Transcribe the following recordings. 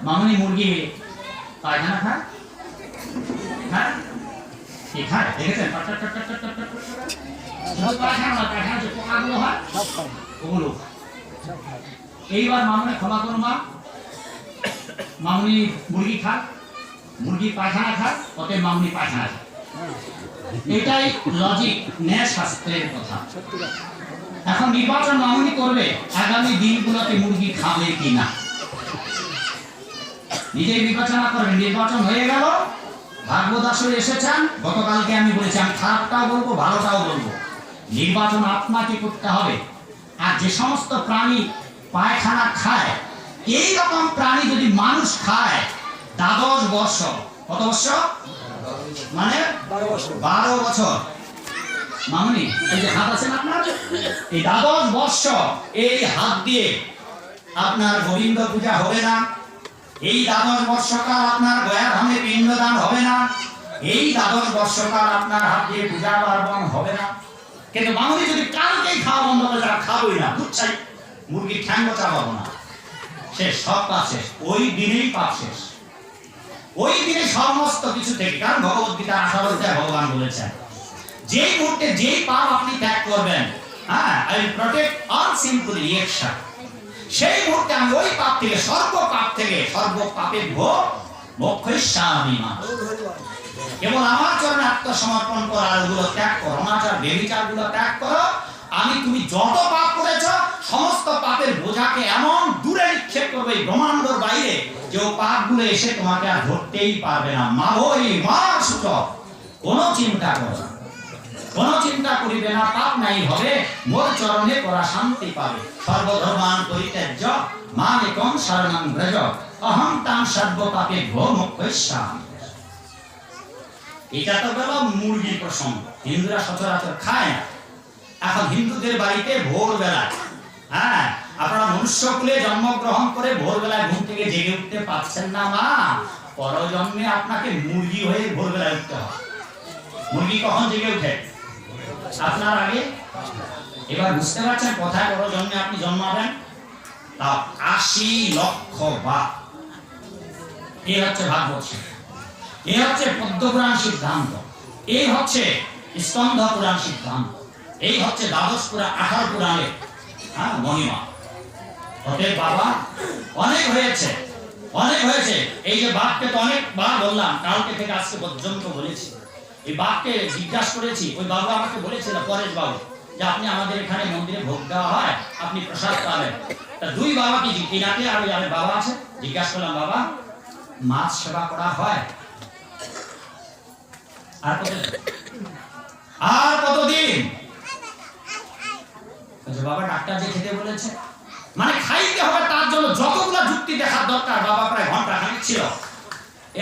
মামনি মুরগি পায়খানা খায়? হ্যাঁ কি খায় দেখেছেন? পায়খানা যে পোকাগুলো হয় ওগুলো। এইবার মামনি ক্ষমা করো মা, মামনি মুরগি খায়, মুরগি পায়খানা খায়, অতএব মামনি পায়খানা খায়। এটাই লজিক, ন্যায় শাস্ত্রের কথা। এখন নির্বাচন মামনি করবে আগামী দিনগুলোতে মুরগি খাবে কিনা, নিজেই বিবেচনা করবেন। নির্বাচন হয়ে গেল, ভাগবত আসরে এসেছেন, গতকালকে আমি বলেছি আমি খারাপটাও বলবো ভালোটাও বলবো। নির্বাচন আপনাকে করতে হবে। আর যে সমস্ত প্রাণী পায়খানা খায়, এই রকম প্রাণী যদি মানুষ খায়, 12 বর্ষ, কত বছর মানে 12 বছর মামনি, এই যে হাত আছেন আপনার, এই 12 বর্ষ এই হাত দিয়ে আপনার গোবিন্দ পূজা হবে না, এই 12 বর্ষকাল আপনার গয়া ধামে পিণ্ডদান হবে না, এই 12 বর্ষকাল আপনার হাত দিয়ে পূজা পার্বণ হবে না। কিন্তু মামনি যদি কালকেই খাওয়া বন্ধ করে যারা খাবোই না, বুঝছাই মুরগির ঠ্যাঙ্গ চাপাবো না, শেষ, সব পাপ শেষ, ওই দিনেই পাপ শেষ, ওই দিনে সমস্ত কিছু থেকে। কারণ ভগবদ্গীতার 18 অধ্যায়ে ভগবান বলেছেন যেই মুহূর্তে যেই পাপ আপনি ত্যাগ করবেন, হ্যাঁ, I will protect all simple reaction, সেই মুহূর্তে আমি ওই পাপ থেকে, সর্ব পাপ থেকে, সর্ব পাপে ভো মোক্ষয়িষ্যামি মা। কেবল আমার চরণে আত্মসমর্পণ করো, আর ওগুলো ত্যাগ করো, অনাচার বেবিচারগুলো ত্যাগ করো। আমি তুমি যত পাপ করেছো সমস্ত পাপের বোঝাকে এমন দূরে নিক্ষেপ করবে এই ব্রহ্মাণ্ডর বাইরে যে ও পাপগুলো এসে তোমাকে আর ধরতেই পারবে না। মা ওই মা সূচক কোনো চিন্তা করো না, কোনো চিন্তা করিবে না, পাপ নাই হবে, মোর চরণে করা শান্তি পাবে। সর্বধর্মান পরিত্যাজ্য মাম একং শরণং ব্রজ, অহং তাং সর্ব পাপে ভো মোক্ষয়িষ্যামি। এটা তো গেল মুরগির প্রসঙ্গ, হিন্দুরা সচরাচর খায় না। এখন হিন্দুদের বাড়িতে ভোরবেলায়, হ্যাঁ, আপনারা মনুষ্যকুলে জন্মগ্রহণ করে ভোরবেলায় ঘুম থেকে জেগে উঠতে পারছেন না মা, পরজন্মে আপনাকে মুরগি হয়ে ভোরবেলায় উঠতে হবে। মুরগি কখন জেগে উঠে? আপনার আগে। এবার বুঝতে পারছেন কোথায় পরজন্মে আপনি জন্মাবেন? তা 80 লক্ষ বার। এই হচ্ছে ভাগবত, এই হচ্ছে পদ্মপুরাণ সিদ্ধান্ত, এই হচ্ছে স্কন্ধ পুরাণ সিদ্ধান্ত, এই হচ্ছে 12 পুরাণ 18 পুরাণের মহিমা। অতএব বাবা অনেক হয়েছে, অনেক হয়েছে। এই যে বাপকে তো অনেকবার বললাম, কালকে থেকে আজকে পর্যন্ত বলেছি। এই বাপকে জিজ্ঞাসা করেছি, ওই বাবা আমাকে বলেছিল, পরেশ বাবু, যে আপনি আমাদের এখানে মন্দিরে ভোগ দেওয়া হয়, আপনি প্রসাদ পাবেন। তা দুই বাবা কি কিনাকে আর ওই আরেক বাবা আছে, জিজ্ঞাসা করলাম, বাবা মাছ সেবা করা হয়? আর কতদিন? বাবা ডাক্তার যে খেতে বলেছে, মানে খাইতে হবে, তার জন্য যতগুলো যুক্তি দেখার দরকার বাবা প্রায় ঘন্টা খানিক ছিল।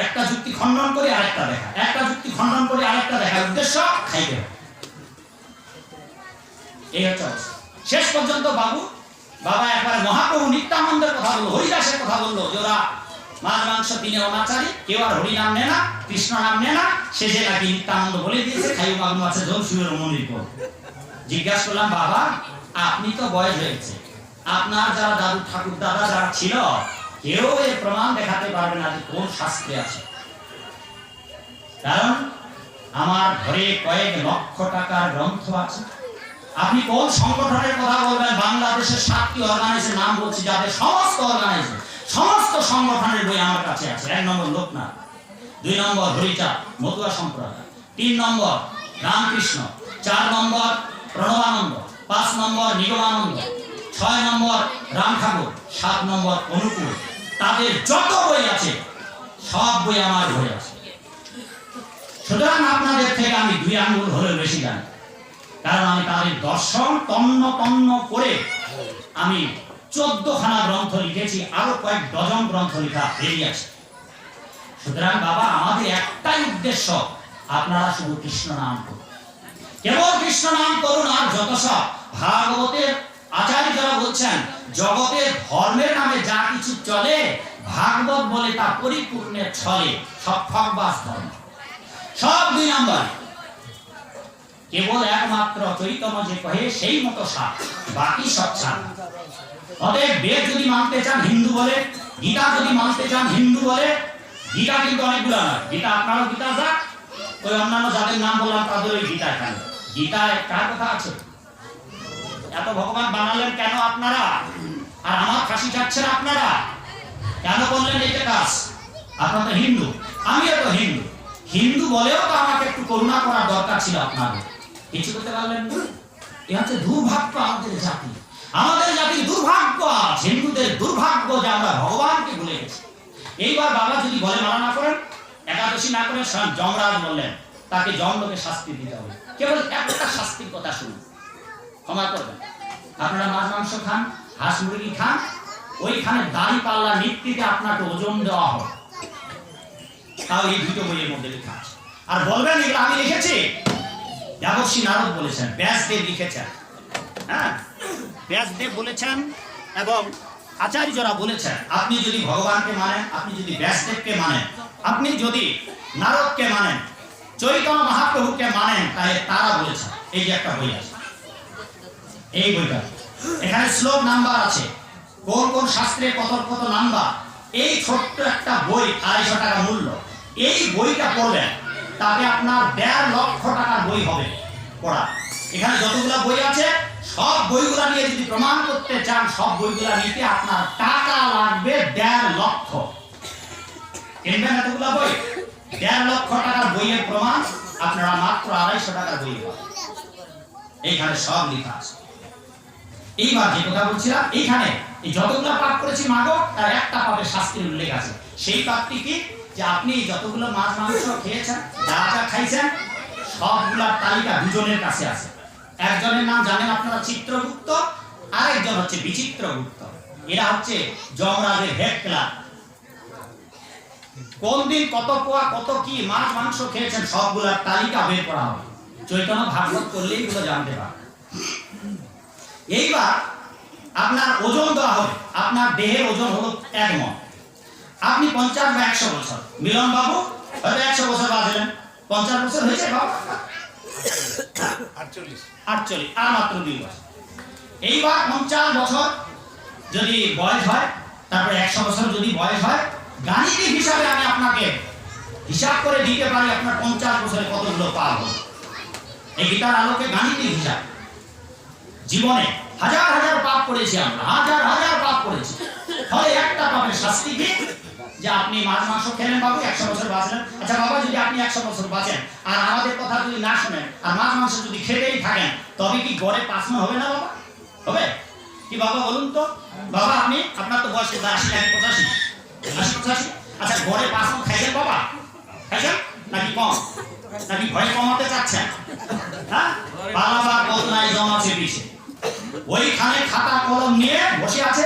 একটা যুক্তি খণ্ডন করে আরেকটা দেখা, একটা যুক্তি খণ্ডন করে আরেকটা দেখা, উদ্দেশ্য খাইতে হবে। এই হচ্ছে শেষ পর্যন্ত বাবা একবার মহাপ্রভু নিত্যানন্দের কথা বললো, হরিদাসের কথা বললো, যে ওরা মাছ মাংস তিনে অনাচারী, কেউ আর হরি নাম নেয় না, কৃষ্ণ নাম নেয় না, শেষে নাকি নিত্যানন্দ বলে দিয়েছে খাইও মাগুন আছে ঝোল শুয়ে রমণীর পর। জিজ্ঞাসা করলাম, বাবা আপনি তো বয়স হয়েছে, আপনার যারা দাদু ঠাকুর দাদা যারা ছিল কেউ এর প্রমাণ দেখাতে পারবে না যে কোন শাস্ত্রে আছে। কারণ আমার ঘরে কয়েক লক্ষ টাকার গ্রন্থ আছে। আপনি কোন সংগঠনের কথা বলবেন? বাংলাদেশের 7টি অর্গানাইজেশন নাম বলছি, যাদের সমস্ত অর্গানাইজেশন, সমস্ত সংগঠনের বই আমার কাছে আছে। 1 নম্বর লোকনাথ, 2 নম্বর হরিচাঁদ মতুয়া সম্প্রদায়, 3 নম্বর রামকৃষ্ণ, 4 নম্বর প্রণবানন্দ, 5 নম্বর নিগমানন্দ, 6 নম্বর রাম ঠাকুর, 7 নম্বর অনুকূল। তাদের যত বই আছে সব বই আমার ঘরে আছে। সুতরাং আপনাদের থেকে আমি 2 আঙ্গুল হলেও বেশি জানি, কারণ আমি তাদের দর্শন তন্ন তন্ন করে আমি 14খানা গ্রন্থ লিখেছি, আরো কয়েক ডজন গ্রন্থ লেখা বেরিয়েছে। সুতরাং বাবা আমাদের একটাই উদ্দেশ্য, আপনারা শুধু কৃষ্ণ নাম করুন, কেবল কৃষ্ণ নাম করুন। আর যত সব ভাগবতের আচার্যরা বলছেন, জগতের ধর্মের নামে যা কিছু চলে ভাগবত বলে তা পরিপূর্ণে ছলে, সব ঠকবাজ ধর্ম, সব 2 নম্বর। কেবল একমাত্র চৈতন্য যে কহে সেই মতো সাপ, বাকি সব ছাড়। অতএব বেদ যদি মানতে চান হিন্দু বলে, গীতা যদি মানতে চান হিন্দু বলে, গীতা কিন্তু অনেকগুলো নয়। গীতা আপনারও গীতা যা, ওই অন্যান্য যাদের নাম বললাম তাদের ওই গীতা এখানে। গীতায় কার কথা আছে? এত ভগবান বানালেন কেন আপনারা? আর আমার ফাঁসি চাচ্ছেন আপনারা কেন? বললেন এটা কাজ। আপনারা তো হিন্দু, আমিও তো হিন্দু। হিন্দু বলেও তো আমাকে একটু করুণা করার দরকার ছিল, আপনাদের কিছু করতে পারলেন না। এ হচ্ছে দুর্ভাগ্য আমাদের জাতি, আমাদের জাতির দুর্ভাগ্য, হিন্দুদের দুর্ভাগ্য যে আমরা ভগবানকে ভুলে গেছি। এইবার বাবা যদি বলে মালা না করেন, একাদশী না করেন, স্বয়ং যমরাজ বললেন তাকে যমলোকে শাস্তি দিতে হবে। কেবল একটা শাস্তির কথা শুনুন, ক্ষমা করবেন। আপনারা মাছ মাংস খান, হাঁস মুরগি খান, ওইখানে দাড়ি পাল্লা নীতিতে আপনাকে ওজন দেওয়া হবে। তাও এই দুটো বইয়ের মধ্যে লেখা আছে। আর বলবেন এগুলো আমি লিখেছি? দেবর্ষি নারদ বলেছেন, ব্যাসদেব লিখেছেন, হ্যাঁ ব্যাসদেব বলেছেন এবং আচার্যরা বলেছেন। আপনি যদি ভগবানকে মানেন, আপনি যদি ব্যাসদেবকে মানেন, আপনি যদি নারদকে মানেন, চৈতন্য মহাপ্রভুকে মানেন, তাহলে তারা বলেছেন। এই যে একটা বই আছে, এই বইটা এখানে শ্লোক নাম্বার আছে, কোন কোন শাস্ত্রে কত কত নাম্বার। এই ছোট্ট একটা বই 250 টাকা মূল্য। এই বইটা পড়বেন, তাতে আপনার 1.5 লক্ষ টাকার বই হবে পড়া। এখানে যতগুলো বই আছে সব বইগুলা নিয়ে যদি প্রমাণ করতে চান, সব বইগুলা নিতে আপনার টাকা লাগবে 1.5 লক্ষ। কিনবেন এতগুলো বই? 1.5 লক্ষ টাকার বইয়ের প্রমাণ আপনারা মাত্র 250 টাকার বই পাবেন। এইখানে সব লেখা আছে। এইবার যে কথা বলছিলাম, এইখানে এই যতগুলো পাপ করেছি মাগো, তার একটা পাপের শাস্তির উল্লেখ আছে। সেই পাপটি কি? যে আপনি যতগুলো মাছ মাংস খেয়েছেন, যা যা খাইছেন, সবগুলোর তালিকা দুজনের কাছে আছে। একজনের নাম জানেন আপনারা, চিত্রগুপ্ত, আরেকজন হচ্ছে বিচিত্রগুপ্ত। এরা হচ্ছে যমরাজের হেড ক্লার্ক। কোন দিন কত পোয়া কত কি মাছ মাংস খেয়েছেন সবগুলোর তালিকা বের করা হবে। চৈতন্য ভাগবত করলেই এগুলো জানতে পারবেন। এইবার আপনার ওজন দেওয়া হবে। আপনার দেহের ওজন হলো 1 মণ। আপনি 50 বা 100 বছর, মিলন বাবু হয়তো 100 বছর বাঁচলেন, 50 বছর হয়েছে বাবা, 48 আর মাত্র 2 বছর। এইবার 50 বছর যদি বয়স হয়, তারপরে 100 বছর যদি বয়স হয়, গাণিতিক হিসাবে আমি আপনাকে হিসাব করে দিতে পারি আপনার 50 বছরে কতগুলো পাপ হবে। এই গীতার আলোকে গাণিতিক হিসাব। জীবনে হাজার হাজার পাপ করেছি আমরা, হাজার হাজার পাপ করেছি। ফলে একটা পাপের শাস্তি কি? যে আপনি মাছ মাংস খেলেন বাবু, 100 বছর বাঁচলেন। আচ্ছা বাবা, যদি আপনি 100 বছর বাঁচেন আর আমাদের কথা যদি না শুনেন আর মাছ মাংস যদি খেতেই থাকেন, তবে কি গড়ে 5 মণ হবে না বাবা? হবে কি বাবা বলুন তো? বাবা আপনি, আপনার তো বয়স 80 নাকি 85? আচ্ছা গড়ে 5 মণ খাইছেন বাবা? খাইছেন নাকি কম? নাকি ভয় কমাতে চাচ্ছেন? হ্যাঁ, পালাবার পথ নাই জমাছে পিছে। ওইখানে খাতা কলম নিয়ে বসে আছে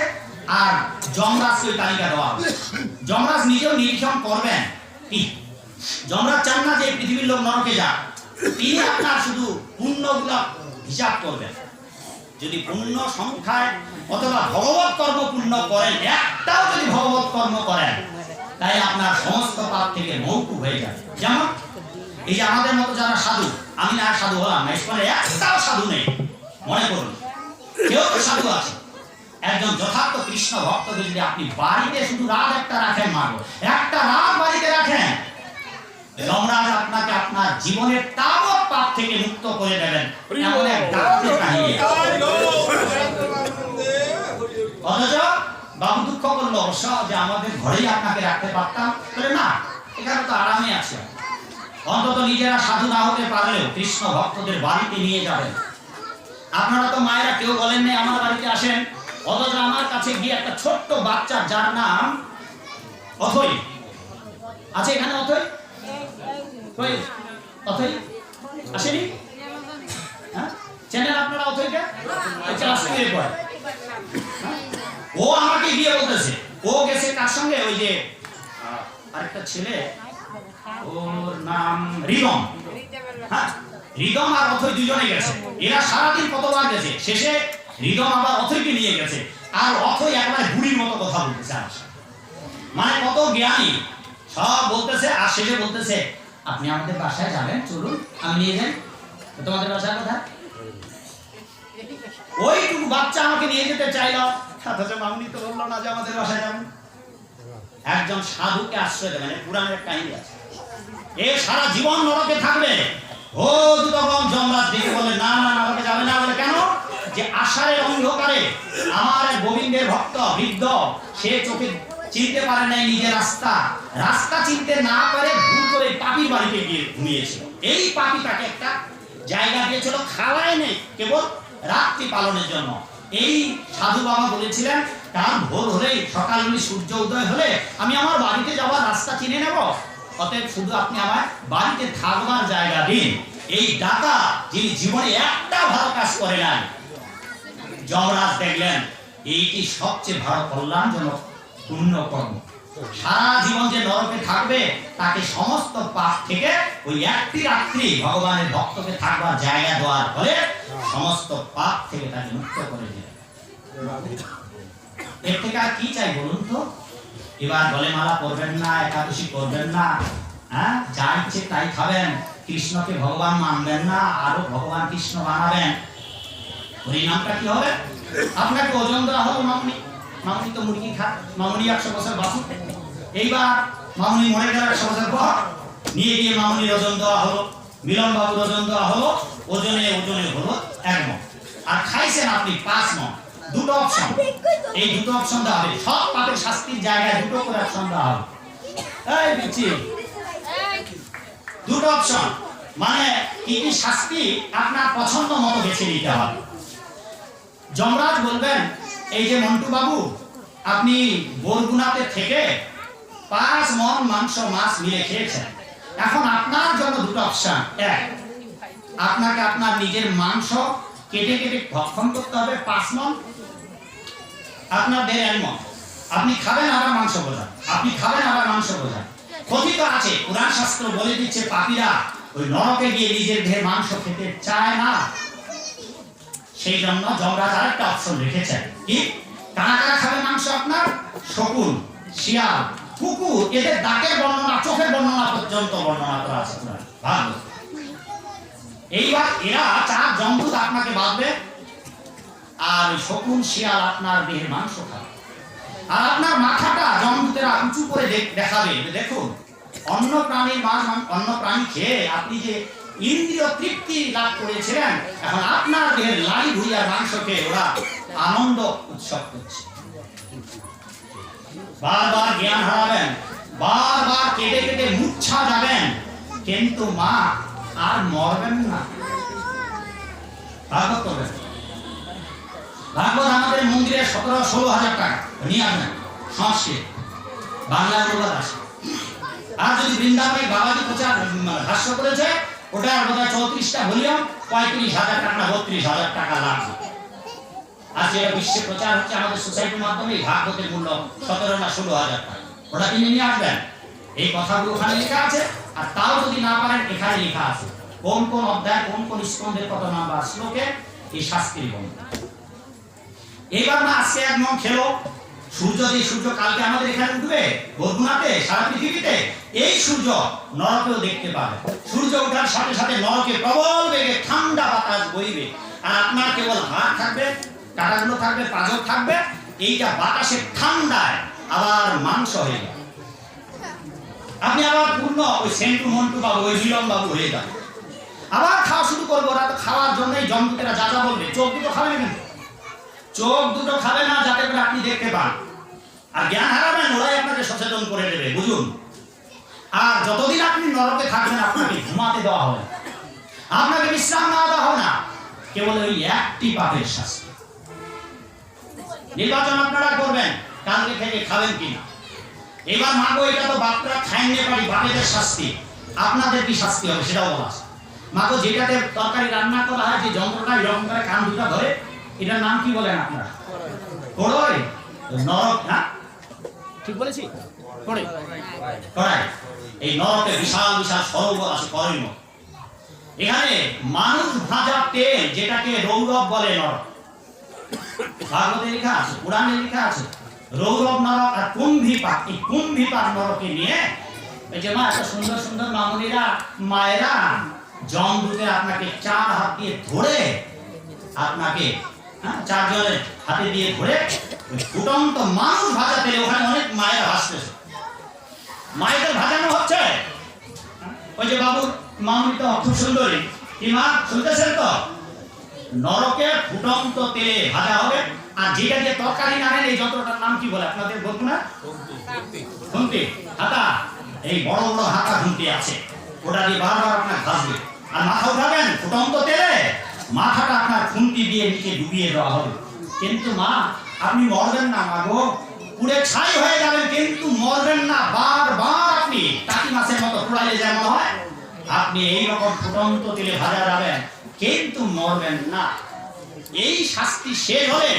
আর যমরাজকে ওই তালিকা দেওয়া হবে। যমরাজ নিজেও নিরীক্ষণ করবেন। কি যমরাজ চান না যে পৃথিবীর লোক নরকে যাক, তিনি আপনার শুধু পুণ্যগুলো হিসাব করবেন। যদি পুণ্য সংখ্যায় অথবা ভগবত কর্ম পুণ্য করেন, একটাও যদি ভগবত কর্ম করেন, তাই আপনার সমস্ত পাপ থেকে মৌকুফ হয়ে যাবে। যেমন এই যে আমাদের মতো যারা সাধু, আমি না সাধু হলাম না, ইস্কনে একটাও সাধু নেই, মনে করুন কেউ তো সাধু আছে। একজন যথার্থ কৃষ্ণ ভক্তকে যদি আপনি বাড়িতে শুধু রাত একটা রাখেন, মাগো একটা রাত বাড়িতে রাখেন, যমরাজ আপনাকে আপনার জীবনের তাবৎ পাপ থেকে মুক্ত করে দেবেন। এমন এক ডাক্তারের কাহিনী। অথচ বাবু দুঃখ করলো অবশ্য যে আমাদের ঘরেই আপনাকে রাখতে পারতাম। বলে না, এখানে তো আরামে আছে। অন্তত নিজেরা সাধু না হতে পারলেও কৃষ্ণ ভক্তদের বাড়িতে নিয়ে যাবেন। আপনারা তো মায়েরা কেউ বলেন নাই আমার বাড়িতে আসেন, অথচ আমার কাছে গিয়ে একটা ছোট্ট বাচ্চা যার নাম অথই আছে, এখানে অথই কই? অথই আসেনি? হ্যাঁ, চেনেন আপনারা অথইকে? ক্লাস 2 এ পড়ে। ও আমাকে গিয়ে বলতেছে, ও গেছে কার সঙ্গে? ওই যে আরেকটা ছেলে, ওর নাম রিদম। হ্যাঁ, রিদম আর অথই দুজনে গেছে। এরা সারাদিন কতবার গেছে, শেষে রিদম আবার অথইকে নিয়ে গেছে। আর অথই একবার বুড়ির মতো কথা বলতেছে, মানে কত জ্ঞানী সব বলতেছে। আর শেষে বলতেছে, আপনি আমাদের বাসায় যাবেন, চলুন আমি নিয়ে যাই। তোমাদের বাসায় কোথায়? ওইটুকু বাচ্চা আমাকে নিয়ে যেতে চাইল, অথচ মামনি তো বললো না যে আমাদের বাসায় যাবেন। একজন সাধুকে আশ্রয় দেবেন, পুরাণের কাহিনী আছে। এ সারা জীবন নরকে থাকবে। ও দূতগণ যমরাজ ডেকে বলে না না নরকে যাবে না। বলে কেন? যে আষাঢ়ের অন্ধকারে আমার এক গোবিন্দের ভক্ত বৃদ্ধ, সে চোখে চিনতে পারে নাই নিজের রাস্তা চিনতে না পারে ভুল করে পাপির বাড়িতে গিয়ে ঘুমিয়েছিল। এই পাপি তাকে একটা জায়গা দিয়েছিল, খাওয়ায় নেই, কেবল রাত্রি পালনের জন্য। এই সাধু বাবা বলেছিলেন কারণ ভোর হলেই, সকাল হলে, সূর্য উদয় হলে আমি আমার বাড়িতে যাওয়ার রাস্তা চিনে নেব, অতএব শুধু আপনি আমার বাড়িতে থাকবার জায়গা দিন। এই দাতা যিনি জীবনে একটা ভালো কাজ করে নাই, যমরাজ দেখলেন এইটি সবচেয়ে ভালো কল্যাণজনক পুণ্য কর্ম। সারা জীবন যে নরকে থাকবে তাকে সমস্ত পাপ থেকে ওই একটি রাত্রি ভগবানের ভক্তকে থাকবার জায়গা দেওয়ার ফলে সমস্ত পাপ থেকে তাকে মুক্ত করে দিলেন। এর থেকে আর কি চাই বলুন তো? এবার গলে মালা পরবেন না, একাদশী করবেন না, হ্যাঁ, যা ইচ্ছে তাই খাবেন, কৃষ্ণকে ভগবান মানবেন না, আরো ভগবান কৃষ্ণ বানাবেন। পরিণামটা কি হবে? আপনাকে ওজন দেওয়া হলো মামুনি, মামুনি তো মুরগি খায়, মামুনি 100 বছর বাঁচুক। এইবার মামুনি মরে গেল 100 বছর পর, নিয়ে গিয়ে মামুনির ওজন দেওয়া হলো, মিলন বাবুর ওজন দেওয়া হলো, ওজনে হলো 1 মণ। আর খাইছেন আপনি 5 মণ। দুটো অপশন, এই দুটো অপশন দেওয়া হবে। সব পাপের শাস্তির জায়গায় দুটো করে অপশন দেওয়া হবে। এই বিচি, দুটো অপশন মানে কি কি শাস্তি আপনার পছন্দ মতো বেছে নিতে হবে। যমরাজ বলবেন এই যে মন্টু বাবু, আপনি বরগুনাতে থেকে 5 মণ মাংস মাছ মিলে খেয়েছেন, এখন আপনার জন্য দুটো অপশন। এক, আপনাকে আপনার নিজের মাংস কেটে কেটে ভক্ষণ করতে হবে 5 মণ, আপনার 1.5 মণ। আপনি খাবেন আবার মাংস বোঝা, আপনি খাবেন আবার মাংস বোঝা। কথিত আছে, পুরাণ শাস্ত্র বলে দিচ্ছে পাপীরা ওই নরকে গিয়ে নিজের দেহের মাংস খেতে চায় না। সেই জন্য যমরাজ আরেকটা অপশন রেখেছেন। কি? কারা কারা খাবে মাংস আপনার? শকুন, শিয়াল, কুকুর, এদের দাঁতের বর্ণনা, চোখের বর্ণনা পর্যন্ত বর্ণনা করা আছে। ভালো, এইবার এরা 4 জমদূত আপনাকে বাঁধবে, আর শকুন শিয়াল আপনার দেহের মাংস খাবে। আর আপনার মাথাটা জমদূতেরা উঁচু করে দেখাবে, দেখুন অন্য প্রাণীর মাছ, অন্য প্রাণী খেয়ে আপনি যে ইন্দ্রিয় তৃপ্তি লাভ করেছিলেন, এখন আপনার দেহের লাড়ি ভুঁইয়ার মাংস খেয়ে ওরা আনন্দ উৎসব করছে। বারবার জ্ঞান হারাবেন, বারবার কেটে কেটে মূর্ছা যাবেন, কিন্তু মা আর মরবেন না। ভাগবত করবেন। ভাগবত আমাদের মন্দিরে 17-16 হাজার টাকা নিয়ে আসবেন, সংস্কৃত বাংলায় অনুবাদ আছে। আর যদি বৃন্দাবনে বাবাজি প্রচার ভাষ্য করেছে, ওটা বোধহয় 34টা ভলিউম, 35,000 টাকা, 32,000 টাকা লাগবে। আর যেটা বিশ্বে প্রচার হচ্ছে আমাদের সোসাইটির মাধ্যমে, ভাগবতের মূল্য 17 না 16,000 টাকা। ওটা কিনে নিয়ে আসবেন। এই কথাগুলো ওখানে লেখা আছে। আর তাও যদি না পারেন, এখানে লেখা আছে কোন কোন অধ্যায়, কোন কোন স্কন্ধের কত নাম্বার শ্লোকে এই শাস্ত্রী বন্ধ। এইবার না আজকে 1 মণ খেলো, সূর্য যে সূর্য কালকে আমাদের এখানে উঠবে বরগুনাতে, সারা পৃথিবীতে এই সূর্য নরকেও দেখতে পাবে। সূর্য ওঠার সাথে সাথে নরকে প্রবল বেগে ঠান্ডা বাতাস বইবে, আর আপনার কেবল হাড় থাকবে, কাঁটাগুলো থাকবে, পাঁজর থাকবে, এইটা বাতাসের ঠান্ডায় আবার মাংস হয়ে যাবে। আপনি আবার পূর্ণ ওই সেন্টু মন্টু বাবু, ওই মিলন বাবু হয়ে যাবে। আবার খাওয়া শুরু করবো। ওরা তো খাওয়ার জন্যই জমদূতেরা যা যা বলবে, চোখ দুটো খাবে না, কিন্তু চোখ দুটো খাবে না, যাতে করে আপনি দেখতে পান। আর জ্ঞান হারাবেন, ওরাই আপনাকে সচেতন করে দেবে, বুঝুন। আর যতদিন আপনি নরকে থাকবেন, আপনাকে ঘুমাতে দেওয়া হবে, আপনাকে বিশ্রাম না দেওয়া হবে না, কেবল ওই একটি পাপের শাস্তি। নির্বাচন আপনারা করবেন, কালকে থেকে খাবেন কিনা। এবার মাগো, এটা তো বাপরা খাইন পারি, বাপেদের শাস্তি, আপনাদের কি শাস্তি হবে সেটাও বলা আছে। মাগো, যেটাতে তরকারি রান্না করা হয়, যে যন্ত্রটা এরকম করে কান দুটা ধরে, এটার নাম কি বলেন আপনারা? কড়াই, নরক না? ঠিক বলেছি? কড়াই। এই নরকে বিশাল বিশাল সরোবর আছে, কড়াইয়ের মতো। এখানে মানুষ ভাজা তেল, যেটাকে রৌরব বলে নরক। ভাগবতে লেখা আছে, পুরাণে লেখা আছে, রৌরব নরক আর কুম্ভীপাক। এই কুম্ভীপাক নরকে নিয়ে এই যে মা, এত সুন্দর সুন্দর মামুনিরা, মায়েরা, জমদূতে আপনাকে 4 হাত দিয়ে ধরে আপনাকে হ্যাঁ, চারজনের হাতে দিয়ে ধরে ফুটন্ত মানুষ ভাজা তেলে, ওখানে অনেক মায়েরা ভাসতেছে, মায়েদের ভাজানো হচ্ছে। ওই যে বাবুর মামুনি তো খুব সুন্দরী, কি মা শুনতেছেন তো? নরকে ফুটন্ত তেলে ভাজা হবে। আর যেটা যে তরকারি নামেন, এই যন্ত্রটার নাম কি বলে আপনাদের বলবো না? খুন্তি, হাতা। এই বড় বড় হাতা খুন্তি আছে, ওটা দিয়ে বারবার আপনার ভাজবে। আর মাথা উঠাবেন ফুটন্ত তেলে, মাথাটা আপনার খুন্তি দিয়ে নিচে ডুবিয়ে দেওয়া হবে। কিন্তু মা আপনি মরবেন না মা গো, পুড়ে ছাই হয়ে যাবেন কিন্তু মরবেন না। বারবার আপনি টাকি মাছের মতো পোড়াইলে যেমন হয়, আপনি এইরকম ফুটন্ত তেলে ভাজা যাবেন কিন্তু মরবেন না। এই শাস্তি শেষ হলে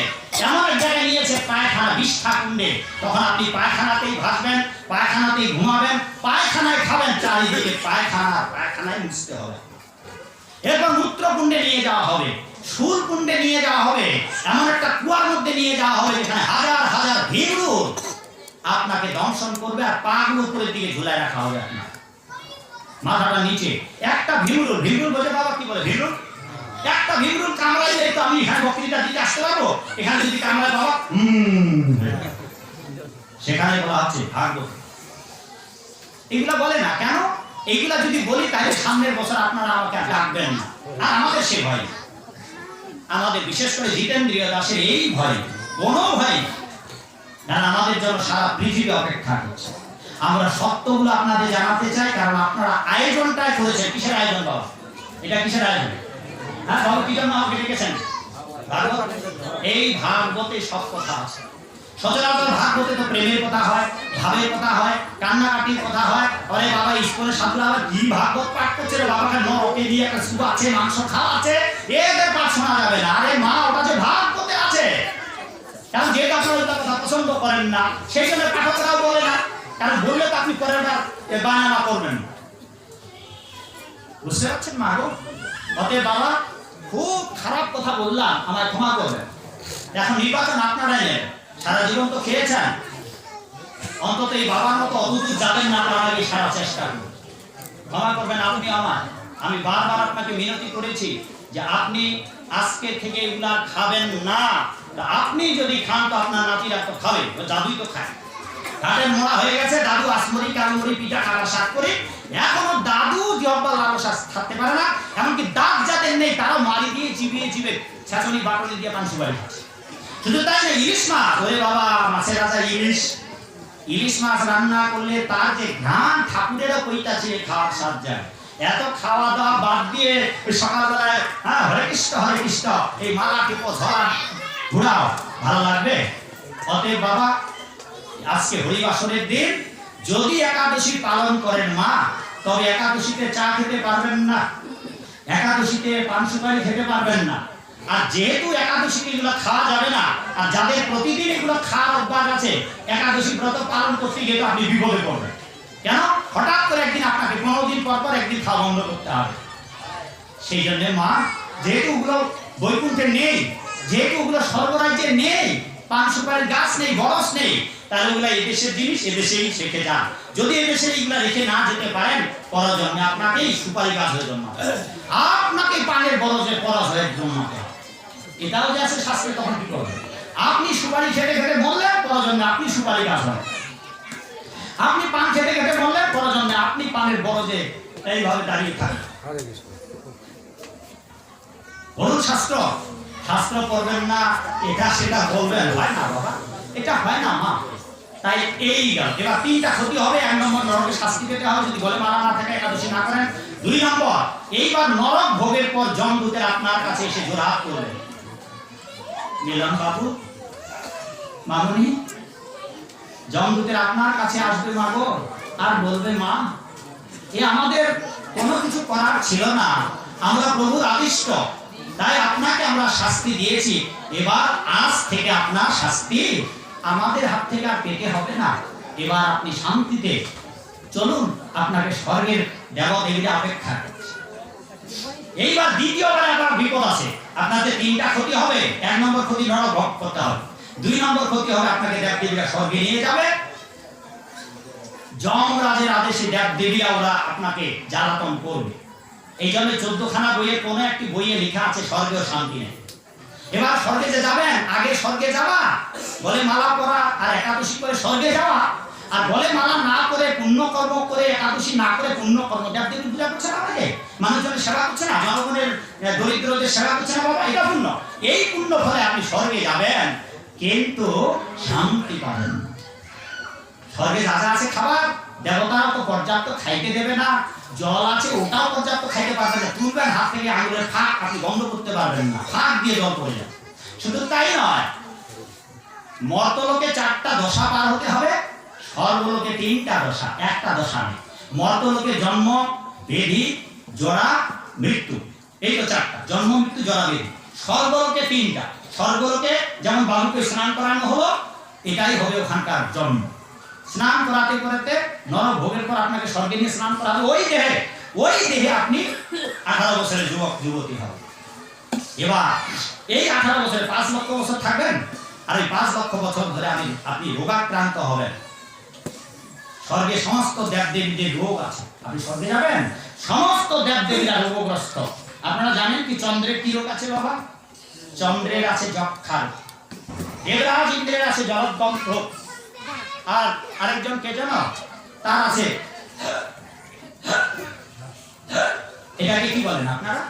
এমন এক জায়গায় নিয়েছে পায়খানা, বিষ্ঠা কুণ্ডে, তখন আপনি পায়খানাতেই ভাসবেন, পায়খানাতেই ঘুমাবেন, পায়খানায় খাবেন, চারিদিকে পায়খানায় মুছতে হবে। এরপর মূত্রকুণ্ডে নিয়ে যাওয়া হবে, সুর কুণ্ডে নিয়ে যাওয়া হবে, এমন একটা কুয়ার মধ্যে নিয়ে যাওয়া হবে যেখানে হাজার হাজার ভিড়ু আপনাকে দংশন করবে। আর পাগুলো উপরের দিকে ঝুলায় রাখা হবে, আপনার মাথাটা নিচে। একটা ভিড়ুর বলে বাবা কি বলে, ভিড়ুর একটা ভিড়ুর কামড়াইলে তো আমি এখানে বক্তৃতা দিতে আসতে পারবো। এখানে যদি কামড়ায় বাবা সেখানে বলা হচ্ছে ভাগবত। এগুলা বলে না কেন? এইগুলা যদি বলি তাহলে সামনের বছর আপনারা আমাকে ডাকবেন না। আর আমাদের সে ভয়, আমাদের বিশেষ করে জিতেন্দ্রিয় দাসের এই ভয়, কোনো ভয়, কারণ আমাদের জন্য সারা পৃথিবী অপেক্ষা করছে। আমরা সত্যগুলো আপনাদের জানাতে চাই, কারণ আপনারা আয়োজনটাই করেছেন। কিসের আয়োজন বাবা? এটা কিসের আয়োজন? হ্যাঁ বাবা, কি জন্য আমাকে ডেকেছেন? ভাগবত। এই ভাগবতে সব কথা আছে। সচরাচর ভাগবতে তো প্রেমের কথা হয়, ভাবের কথা হয়, কান্নাকাটির কথা হয়। আরে বাবা স্কুলের ছাত্ররা আবার কি ভাগবত পাঠ করছে রে বাবা, নরকে দিয়ে একটা সুপ আছে, মাংস খাওয়া আছে, এদের পাঠ শোনা যাবে না। আরে মা, ওটা যে ভাগবতে আছে, কারণ যেটা আপনারা ওটা কথা পছন্দ করেন না সেই জন্য পাঠকরাও বলে না, কারণ বললে তো আপনি পরের বার বায়না করবেন। বুঝতে পারছেন মা গো? অতএব বাবা, খুব খারাপ কথা বললাম, আমায় ক্ষমা করবেন। এখন নির্বাচন আপনারা নেন, সারা জীবন তো খেয়েছেন, অন্তত এই বাবার মতো অদ্ভুত যাবেন না, আপনারা সারা চেষ্টা করুন। ক্ষমা করবেন আপনি আমার। আমি বারবার আপনাকে মিনতি করেছি যে আপনি আজকে থেকে এগুলা খাবেন না। আপনি যদি খান তো আপনার নাতিরা তো খাবে, দাদুই তো খায়। ঘাটের মোড়া হয়ে গেছে, দাদু আসমরি কালমরি পিঠা খাবার শাক করে, এখনো দাদু জব্বা লালসা থাকতে পারে না। এমনকি দাঁত যাদের নেই তারাও মারি দিয়ে চিবিয়ে ছেঁচনি বাটনি দিয়ে পান সুপারি খাচ্ছে। শুধু তাই না, ইলিশ মাছ, ওরে বাবা মাছের রাজা ইলিশ মাছ রান্না করলে তার যে ঘ্রাণ, ঠাকুরেরও কইটা ছিল খাওয়ার স্বাদ যায়। এত খাওয়া দাওয়া বাদ দিয়ে সকালবেলায় হরে কৃষ্ণ এই মালা টিপো ঝরা ঘুরাও, ভালো লাগবে? অতএব বাবা, আজকে হরিবাসরের দিন, যদি একাদশী পালন করেন মা, তবে একাদশীতে চা খেতে পারবেন না, একাদশীতে পান সুপারি খেতে পারবেন না। আর যেহেতু একাদশীতে এগুলো খাওয়া যাবে না, আর যাদের প্রতিদিন এগুলো খাওয়ার অভ্যাস আছে, একাদশী ব্রত পালন করতে গিয়ে আপনি বিপদে পড়বেন। কেন? হঠাৎ করে একদিন আপনাকে 15 দিন পর একদিন খাওয়া বন্ধ করতে হবে। সেই জন্য মা, যেহেতু ওগুলো বৈকুণ্ঠে নেই, যেহেতু ওগুলো স্বর্গরাজ্যে নেই, পান সুপারির গাছ নেই, বরস নেই, তাহলে ওগুলা এদেশের জিনিস এদেশেই রেখে যান। যদি এদেশে এগুলা রেখে না যেতে পারেন, পরজন্মে আপনাকেই সুপারি গাছ হয়ে জন্মাবে, আপনাকে পানের বরজে পরশ হয়ে জন্মাবে। এটাও যে আছে শাস্ত্রে, তখন কি করবে? আপনি সুপারি খেতে খেতে মরলেন, পরজন্মে আপনি সুপারি গাছ হয়। আপনি পান খেতে খেতে মরলেন, পরজন্মে আপনি পানের বরজে এইভাবে দাঁড়িয়ে থাকবেন। বলুন শাস্ত্র পড়বেন না, এটা সেটা বলবেন, হয় না বাবা, এটা হয় না মা। তাই এই গেল। এবার 3টা ক্ষতি হবে। 1 নম্বর, নরকে শাস্তি পেতে হবে যদি গলে মারা না থাকে, একাদশী না করেন। 2 নম্বর, এইবার নরক ভোগের পর যমদূতের আপনার কাছে এসে জোড়হাত করবে। মিলন বাবু, মামুনি, যমদূতের আপনার কাছে আসবে মা গো, আর বলবে মা, এ আমাদের কোনো কিছু করার ছিল না, আমরা প্রভুর আদিষ্ট, তাই আপনাকে আমরা শাস্তি দিয়েছি। এবার আজ থেকে আপনার শাস্তি আমাদের হাত থেকে আর পেতে হবে না। এবার আপনি শান্তিতে চলুন, আপনাকে স্বর্গের দেবদেবীরা অপেক্ষা করছে। এইবার দ্বিতীয়বার আবার বিপদ আছে। আপনাদের 3টা ক্ষতি হবে। 1 নম্বর ক্ষতি, নরক ভোগ করতে হবে। 2 নম্বর ক্ষতি হবে, আপনাকে দেবদেবীরা স্বর্গে নিয়ে যাবে। যমরাজের আদেশে দেবদেবীরা ওরা আপনাকে জ্বালাতন করবে। এই জন্য 14খানা বইয়ের কোনো একটি বইয়ে লেখা আছে স্বর্গীয় শান্তি নেই। এবার স্বর্গে যে যাবেন, আগে স্বর্গে যাওয়া বলে মালা পরা আর একাদশী করে স্বর্গে যাওয়া, আর বলে মালা না করে পুণ্যকর্ম করে একাদশী না করে পুণ্যকর্ম দেবদেবী পূজা করছে না, আমাকে মানুষজনের সেবা করছে না, জনগণের দরিদ্রদের সেবা করছে না, বাবা এটা পুণ্য। এই পুণ্য ফলে আপনি স্বর্গে যাবেন, কিন্তু শান্তি পাবেন না। স্বর্গে যা যা আছে খাবার, দেবতারা তো পর্যাপ্ত খাইতে দেবে না, জল আছে ওটাও পর্যাপ্ত খাইতে পারবে না, তুলবেন হাত থেকে আঙুলের ফাঁক আপনি বন্ধ করতে পারবেন না, ফাঁক দিয়ে জল পড়ে যাবে। শুধু তাই নয়, মর্তলোকে 4টা দশা পার হতে হবে, স্বর্গলোকে 3টা দশা, একটা দশা নেই। মর্তলোকে জন্ম, ব্যাধি, জরা, মৃত্যু, এই তো 4টা, জন্ম মৃত্যু জরা ব্যাধি। স্বর্গলোকে 3টা, স্বর্গলোকে যেমন বাবুকে স্নান করানো হলো, এটাই হবে ওখানকার জন্ম। স্নান করাতে করাতে নরক ভোগের পর আপনাকে স্বর্গে নিয়ে স্নান করাবে, ওই দেহে আপনি 18 বছরের যুবক যুবতী হবে। এবার এই 18 বছরে 5 লক্ষ বছর থাকবেন, আর এই 5 লক্ষ বছর ধরে আপনি রোগাক্রান্ত হবেন। স্বর্গে সমস্ত দেবদেবীদের রোগ আছে, আপনি স্বর্গে যাবেন, সমস্ত দেবদেবীরা রোগগ্রস্ত। আপনারা জানেন কি চন্দ্রের কি রোগ আছে বাবা? চন্দ্রের আছে যক্ষার, দেবরাজ ইন্দ্রের আছে জলদম রোগ, আর আরেকজন কে জানো তার আছে, এটাকে কি বলেন আপনারা?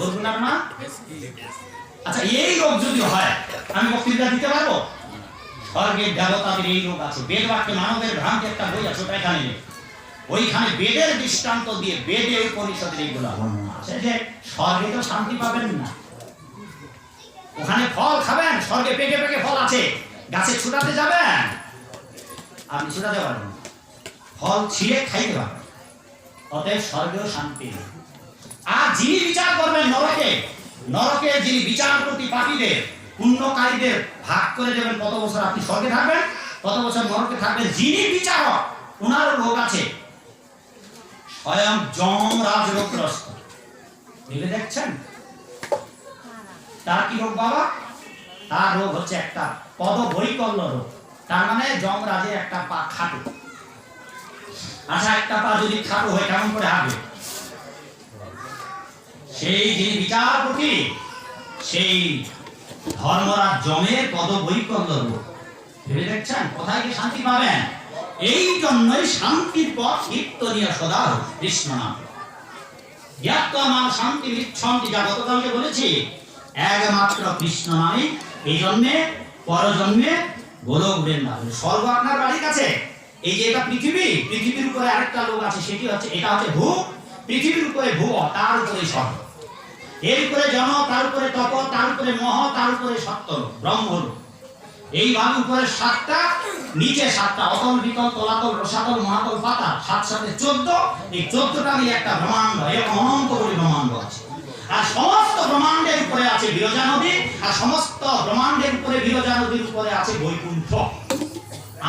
বলবেন না? আচ্ছা, এই রোগ যদি হয় আমি বক্তৃতা দিতে পারবো? স্বর্গের দেবতাদের এই রোগ আছে। বেদ বাক্যে মানবের ভ্রান্তি একটা বই আছে, ওটা এখানে নেই। ওইখানে বেদের দৃষ্টান্ত দিয়ে বেদে উপনিষদের এইগুলো বর্ণনা আছে যে স্বর্গে তো শান্তি পাবেন না, ওখানে ফল খাবেন, স্বর্গে পেকে পেকে ফল আছে, গাছে ছুটাতে যাবেন আপনি ছুটাতে পারবেন, ফল ছিঁড়ে খাইতে পারবেন, অতএব স্বর্গেও শান্তি নেই। আর যিনি বিচার করবেন নরকে যিনি বিচারপতি পাপীদের পুণ্যকারীদের ভাগ করে দেবেন, কত বছর আপনি স্বর্গে থাকবেন, কত বছর নরকে থাকবেন, যিনি বিচারক ওনার রোগ আছে, স্বয়ং যমরাজ রোগগ্রস্ত। ভেবে দেখছেন তার কি রোগ বাবা? তার রোগ হচ্ছে একটা পদবৈকল্য রোগ, তার মানে যমরাজের একটা পা খাটো। আচ্ছা, একটা পা যদি খাটো হয় কেমন করে হাঁটবে? সেই যিনি বিচারপতি সেই ধর্মরাজ যমের পদবৈকল্য রোগ। ভেবে দেখছেন কোথায় কি শান্তি পাবেন? এই জন্যই শান্তির পথ কীর্তনীয় সদা কৃষ্ণ নাম। জ্ঞাতমান শান্তি বিচ্ছন্তি, যা গতকালকে বলেছি, একমাত্র কৃষ্ণ নামে। এই জন্মে পরজন্মে গোলক বৃন্দাবন, স্বর্গ আপনার বাড়ির কাছে। এই যে এটা পৃথিবীর উপরে আরেকটা লোক আছে, সেটি হচ্ছে, এটা হচ্ছে ভূ, পৃথিবীর উপরে ভুব, তার উপরে স্বর্গ, এর উপরে জন, তার উপরে তপ, তার উপরে মহ, তার উপরে সত্য ব্রহ্মলোক। এইভাবে উপরে 7টা, নিচে 7টা, অতল বিতল তলাতল রসাতল মহাতল পাতাল, 7 সাথে 14। এই 14টা নিয়ে একটা ব্রহ্মাণ্ড, এরকম অনন্ত কোটি ব্রহ্মাণ্ড আছে। আর সমস্ত ব্রহ্মাণ্ডের উপরে আছে বিরজা নদী, আর সমস্ত ব্রহ্মাণ্ডের উপরে বিরজা নদীর উপরে আছে বৈকুণ্ঠ।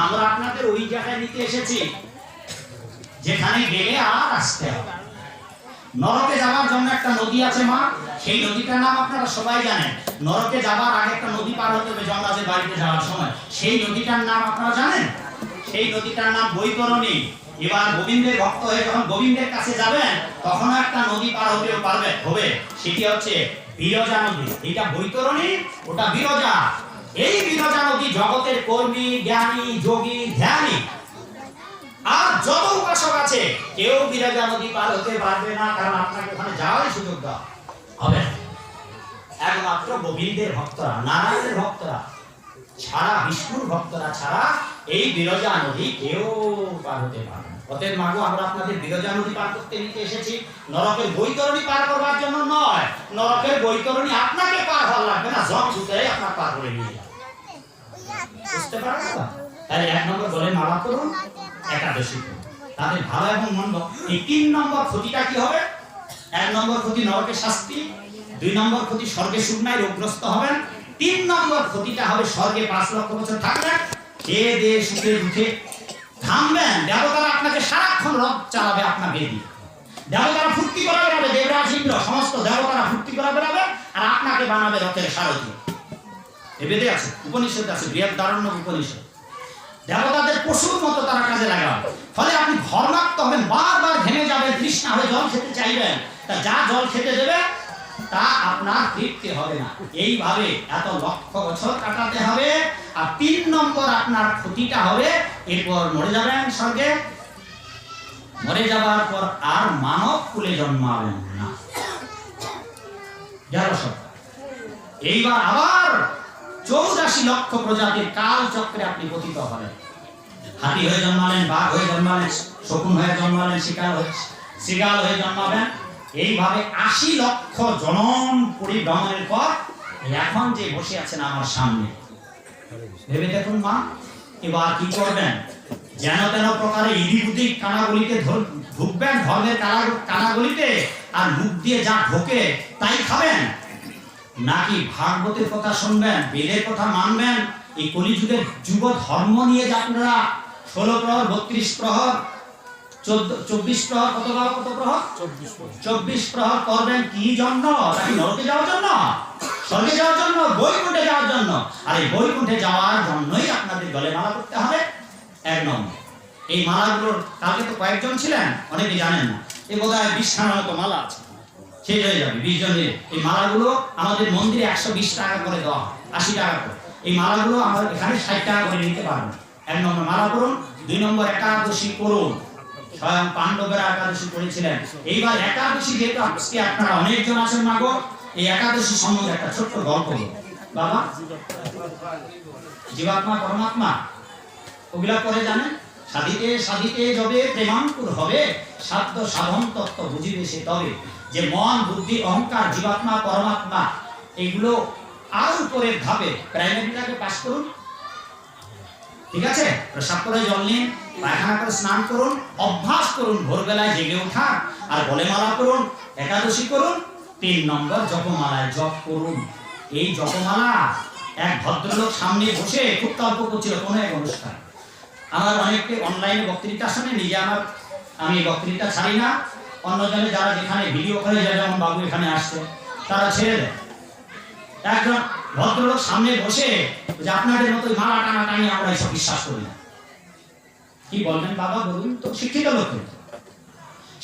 আমরা আপনাদের ওই জায়গায় নিতে এসেছি যেখানে গেলে আর আসতে হবে। নরকে যাওয়ার জন্য একটা নদী আছে মা, সেই নদীটার নাম আপনারা সবাই জানেন। নরকে যাওয়ার আগে একটা নদী পার হতে হবে যমরাজের বাড়িতে যাওয়ার সময়, সেই নদীটার নাম আপনারা জানেন? সেই নদীটার নাম বৈতরণী। এবার গোবিন্দের ভক্ত হয়ে যখন গোবিন্দের কাছে যাবেন, তখন একটা নদী পার হতেও হবে, সেটি হচ্ছে বিরজা নদী। এটা বৈতরণী, ওটা বিরজা। এই বিরজা নদী জগতের কর্মী, জ্ঞানী, যোগী, ধ্যানী আর যত উপাসক আছে, কেউ বিরজা নদী পার হতে পারবে না, কারণ আপনাকে ওখানে যাওয়ার সুযোগ দেওয়া হবে একমাত্র গোবিন্দের ভক্তরা, নারায়ণের ভক্তরা ছাড়া, বিষ্ণুর ভক্তরা ছাড়া এই বিরজা নদী কেউ পার হতে পারবে না। অতএব মাগো, আমরা আপনাদের বিরজা নদী পার করতে নিতে এসেছি, নরকের বৈতরণী পার করবার জন্য নয়। নরকের বৈতরণী আপনাকে পার হওয়া লাগবে না, জম ছুতেই আপনার পার করে নিয়ে যাবে। বুঝতে পারবেন? তাহলে 1 নম্বর বলে মালা করুন, একাদশী করুন, তাদের ভালো এবং মন্দ। এই 3 নম্বর ক্ষতিটা কি হবে? 1 নম্বর ক্ষতি নরকের শাস্তি, 2 নম্বর ক্ষতি স্বর্গে সুখনায় রোগগ্রস্ত হবেন, 3 নম্বর ক্ষতিটা হবে স্বর্গে 5 লক্ষ বছর থাকবেন, খেয়ে দিয়ে সুখে দুঃখে থামবেন। দেবতারা আপনাকে সারাক্ষণ রথ চালাবে আপনাকে দিয়ে, দেবতারা ফুর্তি করে বেড়াবে, দেবরাজ ইন্দ্র সমস্ত দেবতারা ফুর্তি করে বেড়াবে, আর আপনাকে বানাবে রথের সারথি। এ বেদে আছে, উপনিষদ আছে, বৃহদারণ্য উপনিষদ। দেবতাদের পশুর মতো তারা কাজে লাগাবে, ফলে আপনি ধর্মাত্ম হবেন, বারবার ঘেমে যাবেন, তৃষ্ণা হয়ে জল খেতে চাইবেন। তা যা জল খেতে দেবে তা আপনার তৃপ্তি হবে না। এইভাবে এত লক্ষ বছর কাটাতে হবে। আর 3 নম্বর আপনার ক্ষতিটা হবে, এরপর মরে যাবেন স্বর্গে। মরে যাবার পর আর মানব কুলে জন্মাবেন না। এইবার আবার 84 লক্ষ প্রজাতির কাল চক্রে আপনি পতিত হবেন। হাতি হয়ে জন্মালেন, বাঘ হয়ে জন্মালেন, শকুন হয়ে জন্মালেন, শিকাল হয়ে জন্মাবেন। এইভাবে 80 লক্ষ জনম পরিভ্রমণের পর এখন যে বসে আছেন আমার সামনে, ভেবে দেখুন মা, এবার কি করবেন? যেন তেন প্রকারে ইদিগুদি কানাগলিতে ঢুকবেন, ধর্মের কানাগলিতে, আর মুখ দিয়ে যা ঢোকে তাই খাবেন, নাকি ভাগবতের কথা শুনবেন, বেদের কথা মানবেন? এই কলিযুগের যুব ধর্ম নিয়ে যে আপনারা 16 প্রহর, 32 প্রহর, 24 প্রহর, কত প্রহর? 24 প্রহর করবেন কি জন্য? নাকি নরকে যাওয়ার জন্য, স্বর্গে যাওয়ার জন্য, বৈকুণ্ঠে যাওয়ার জন্য? আর এই বৈকুণ্ঠে যাওয়ার জন্যই আপনাদের গলে মালা করতে হবে। 1 নম্বর, এই মালাগুলোর কালকে তো কয়েকজন ছিলেন, অনেকে জানেন না, এই বোধহয় 20খানা মতো মালা আছে, শেষ হয়ে যাবে 20 জনের। এই মালাগুলো আমাদের মন্দিরে 120 টাকা করে দেওয়া হয়, 80 টাকা করে। এই মালাগুলো আমরা এখানে 60 টাকা করে নিতে পারবো। 1 নম্বর মালা করুন। 2 নম্বর একাদশী করুন। স্বয়ং পাণ্ডবেরা একাদশী করেছিলেন। এইবার একাদশী যেহেতু আজকে আপনারা অনেকজন আছেন মাগো, এই একাদশী সম্বন্ধে একটা ছোট্ট গল্প বলুন। বাবা, জীবাত্মা পরমাত্মা ওগুলা করে জানেন? সাধিতে সাধিতে যবে প্রেমাঙ্কুর হবে, সাধ্য সাধন তত্ত্ব বুঝিবে সে তবে। যে মন, বুদ্ধি, অহংকার, জীবাত্মা, পরমাত্মা, এগুলো আর উপরের ধাপে প্রাইমারিটাকে পাস করুন। ঠিক আছে? প্রসাব করে জল নিন, পায়খানা করে স্নান করুন, অভ্যাস করুন ভোরবেলায় জেগে ওঠা, আর বলে মালা করুন, একাদশী করুন। 3 নম্বর জপমালায় জপ করুন। এই জপমালা এক ভদ্রলোক সামনে বসে খুব তর্ক করছিল কোনো এক অনুষ্ঠান। আমার অনেককে অনলাইনে বক্তৃতা শুনে, নিজে আমি বক্তৃতা ছাড়ি না, অন্যজনে যারা যেখানে ভিডিও করে যায়, যেমন বাবু এখানে আসছে, তারা ছেড়ে দেয়। একজন ভদ্রলোক সামনে বসে যে আপনাদের মতো মালা টানা টানি আমরা এসব বিশ্বাস করি না। কি বলবেন বাবা বলুন তো? শিক্ষিত লোক,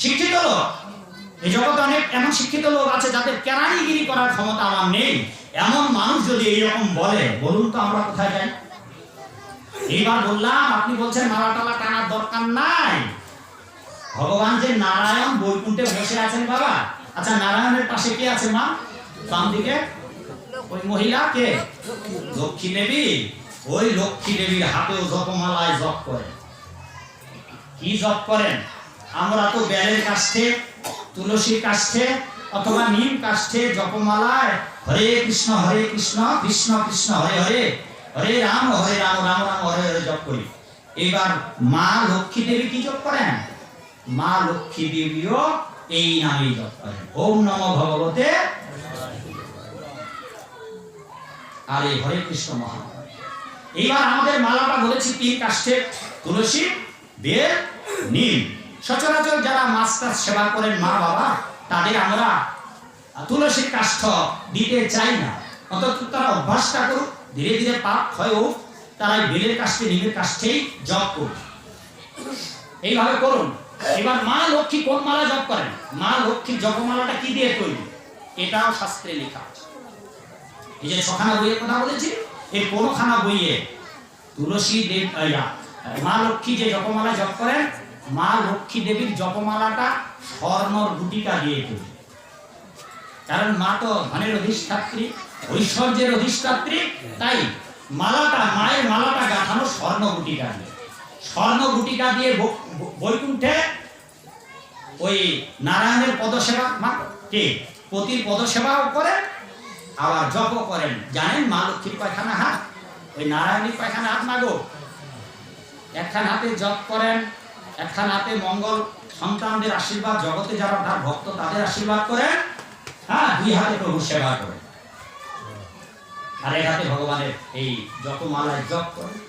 শিক্ষিত লোক, এই জগতে অনেক এমন শিক্ষিত লোক আছে যাদের কেরানিগিরি করার ক্ষমতা আমার নেই। এমন মানুষ যদি এইরকম বলে, বলুন তো আমরা কোথায় যাই? এইবার বললাম, আপনি বলছেন মালা টালা টানার দরকার নাই। ভগবান যে নারায়ণ বৈকুণ্ঠে বসে আছেন বাবা। আচ্ছা, নারায়ণের পাশে কে আছে মা? বাম দিকে ওই মহিলা কে? লক্ষ্মী দেবী। ওই লক্ষ্মী দেবীর হাতেও জপমালায় জপ করেন। কি জপ করেন? আমরা তো বেলের কাষ্ঠে, তুলসীর কাষ্ঠে অথবা নিম কাষ্ঠে জপমালায় হরে কৃষ্ণ কৃষ্ণ কৃষ্ণ হরে হরে, হরে রাম রাম রাম হরে হরে জপ করি। এবার মা লক্ষ্মী দেবী কি জপ করেন? মা লক্ষ্মী দেবীও এই নামেই জপ করেন, ওম নমো ভগবতে আর এই হরে কৃষ্ণ মহামন্ত্র। এইবার আমাদের মালাটা বলেছি 3 কাষ্ঠে, তুলসী, বেল, নিম। সচরাচর যারা মাস্টার সেবা করেন মা বাবা, তাদের আমরা তুলসীর কাষ্ঠ দিতে চাই না। অন্তত তারা অভ্যাসটা করুক, ধীরে ধীরে পাপ ক্ষয় হোক, তারা বেলের কাষ্ঠে, নিমের কাষ্ঠেই জপ করুন। এইভাবে করুন। এবার মা লক্ষ্মী কোন মালা জপ করেন? মা লক্ষ্মীর জপমালাটা কি দিয়ে তৈরি? এটাও শাস্ত্রে লেখা আছে। এই যে 6খানা বইয়ের কথা বলেছি, এই কোনখানা বইয়ে তুলসী দেব মা লক্ষ্মী যে জপমালা জপ করেন, মা লক্ষ্মী দেবীর জপমালাটা স্বর্ণর গুটিকা দিয়ে তৈরি। কারণ মা তো ধনের অধিষ্ঠাত্রী, ঐশ্বর্যের অধিষ্ঠাত্রী, তাই মালাটা, মায়ের মালাটা গাঁথানো স্বর্ণ গুটিকা দিয়ে। স্বর্ণ গুটিকা দিয়ে বৈকুণ্ঠে ওই নারায়ণের পদসেবা কে পতির পদসেবাও করেন, আবার জপ করেন। জানেন মা লক্ষ্মীর কয়খানা হাত? ওই নারায়ণীর কয়খানা হাত মাগো? একখান হাতে জপ করেন, একখান হাতে মঙ্গল সন্তানদের আশীর্বাদ, জগতে যারা তার ভক্ত তাদের আশীর্বাদ করেন, হ্যাঁ, 2 হাতে প্রভু সেবা করেন, আর 1 হাতে ভগবানের এই জপমালায় জপ করেন।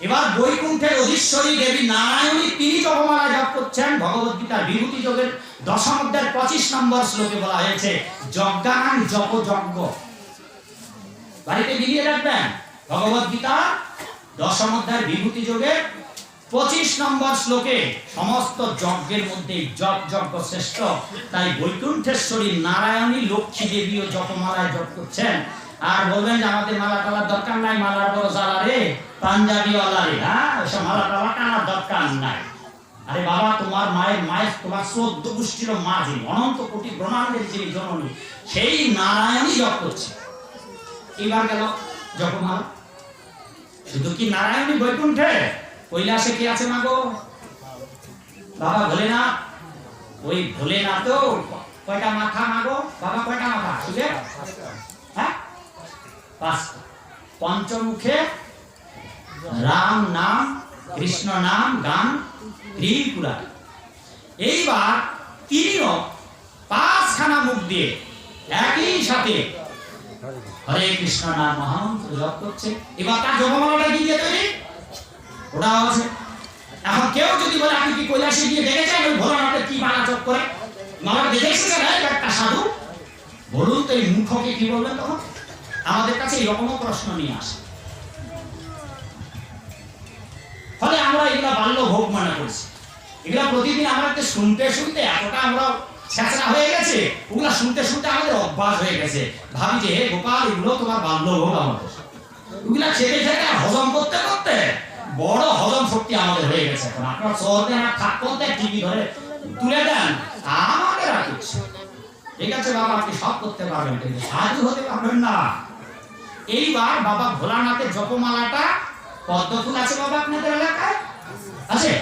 এবার বৈকুণ্ঠের অধীশ্বরী দেবী নারায়ণী, তিনি জপমালা জপ করছেন। ভগবত গীতার বিভূতি যোগের 10ম অধ্যায়ের 25 নম্বর শ্লোকে বলা হয়েছে, যজ্ঞানাং জপ যজ্ঞ। বাড়িতে মিলিয়ে রাখবেন, ভগবত গীতা 10ম অধ্যায়ের বিভূতি যোগের 25 নম্বর শ্লোকে সমস্ত যজ্ঞের মধ্যে জপ যজ্ঞ শ্রেষ্ঠ, তাই বৈকুণ্ঠেশ্বরী নারায়ণী লক্ষ্মী দেবীও জপমালায় জপ করছেন। আর বলবেন যে আমাদের মালা টালার দরকার নাই, মালার বড় জ্বালা রে, পাঞ্জাবি ওয়ালা রে, হ্যাঁ ওইসব মালা টালা টানার দরকার নাই। আরে বাবা, তোমার মায়ের তোমার 14 গোষ্ঠীর মা, যিনি অনন্ত কোটি ব্রহ্মাণ্ডের যিনি জননী, সেই নারায়ণী জপ করছে। এবার গেল জপমালা। শুধু কি নারায়ণী বৈকুণ্ঠে? কৈলাসে কে আছে মাগো? বাবা ভোলেনাথ। ওই ভোলেনাথ কয়টা মাথা মাগো? বাবা কয়টা মাথা? শুধু হ্যাঁ 5টা। পঞ্চমুখে রাম নাম, কৃষ্ণ নাম গান ত্রিপুরা। এইবার তিনিও 5খানা মুখ দিয়ে একই সাথে হরে কৃষ্ণ নাম মহামন্ত্র জপ করছে। এবার তার জপমালাটা কি দিয়ে তৈরি? ওটা আছে। এখন কেউ যদি বলে আপনি কি কৈলাসে গিয়ে দেখেছেন ওই ভোলানাথের কি মালা জপ করে? মালা দেখে এসেছেন একটা সাধু? বলুন তো এই মুখকে কি বলবেন তখন? আমাদের কাছে এরকমও প্রশ্ন নিয়ে আসে। ফলে আমরা এগুলা বাল্য ভোগ মনে করছি। এগুলা প্রতিদিন আমরা শুনতে শুনতে এতটা আমরা ছেঁচড়া হয়ে গেছে, ওগুলা শুনতে শুনতে আমাদের অভ্যাস হয়ে গেছে। ভাবি যে হে গোপাল, এগুলো তোমার বাল্য ভোগ। আমাদের ওগুলা খেতে খেতে হজম করতে করতে বড় হজম শক্তি আমাদের হয়ে গেছে। এখন আপনার শহরে না থাকতে টিভি ধরে তুলে দেন, আমাদের আর কিছু। ঠিক আছে বাবা, আপনি সব করতে পারবেন, কিন্তু সাধু হতে পারবেন না। এইবার বাবা ভোলানাথের জপমালাটা, পদ্ম ফুল আছে বাবা আপনাদের এলাকায়? আছে?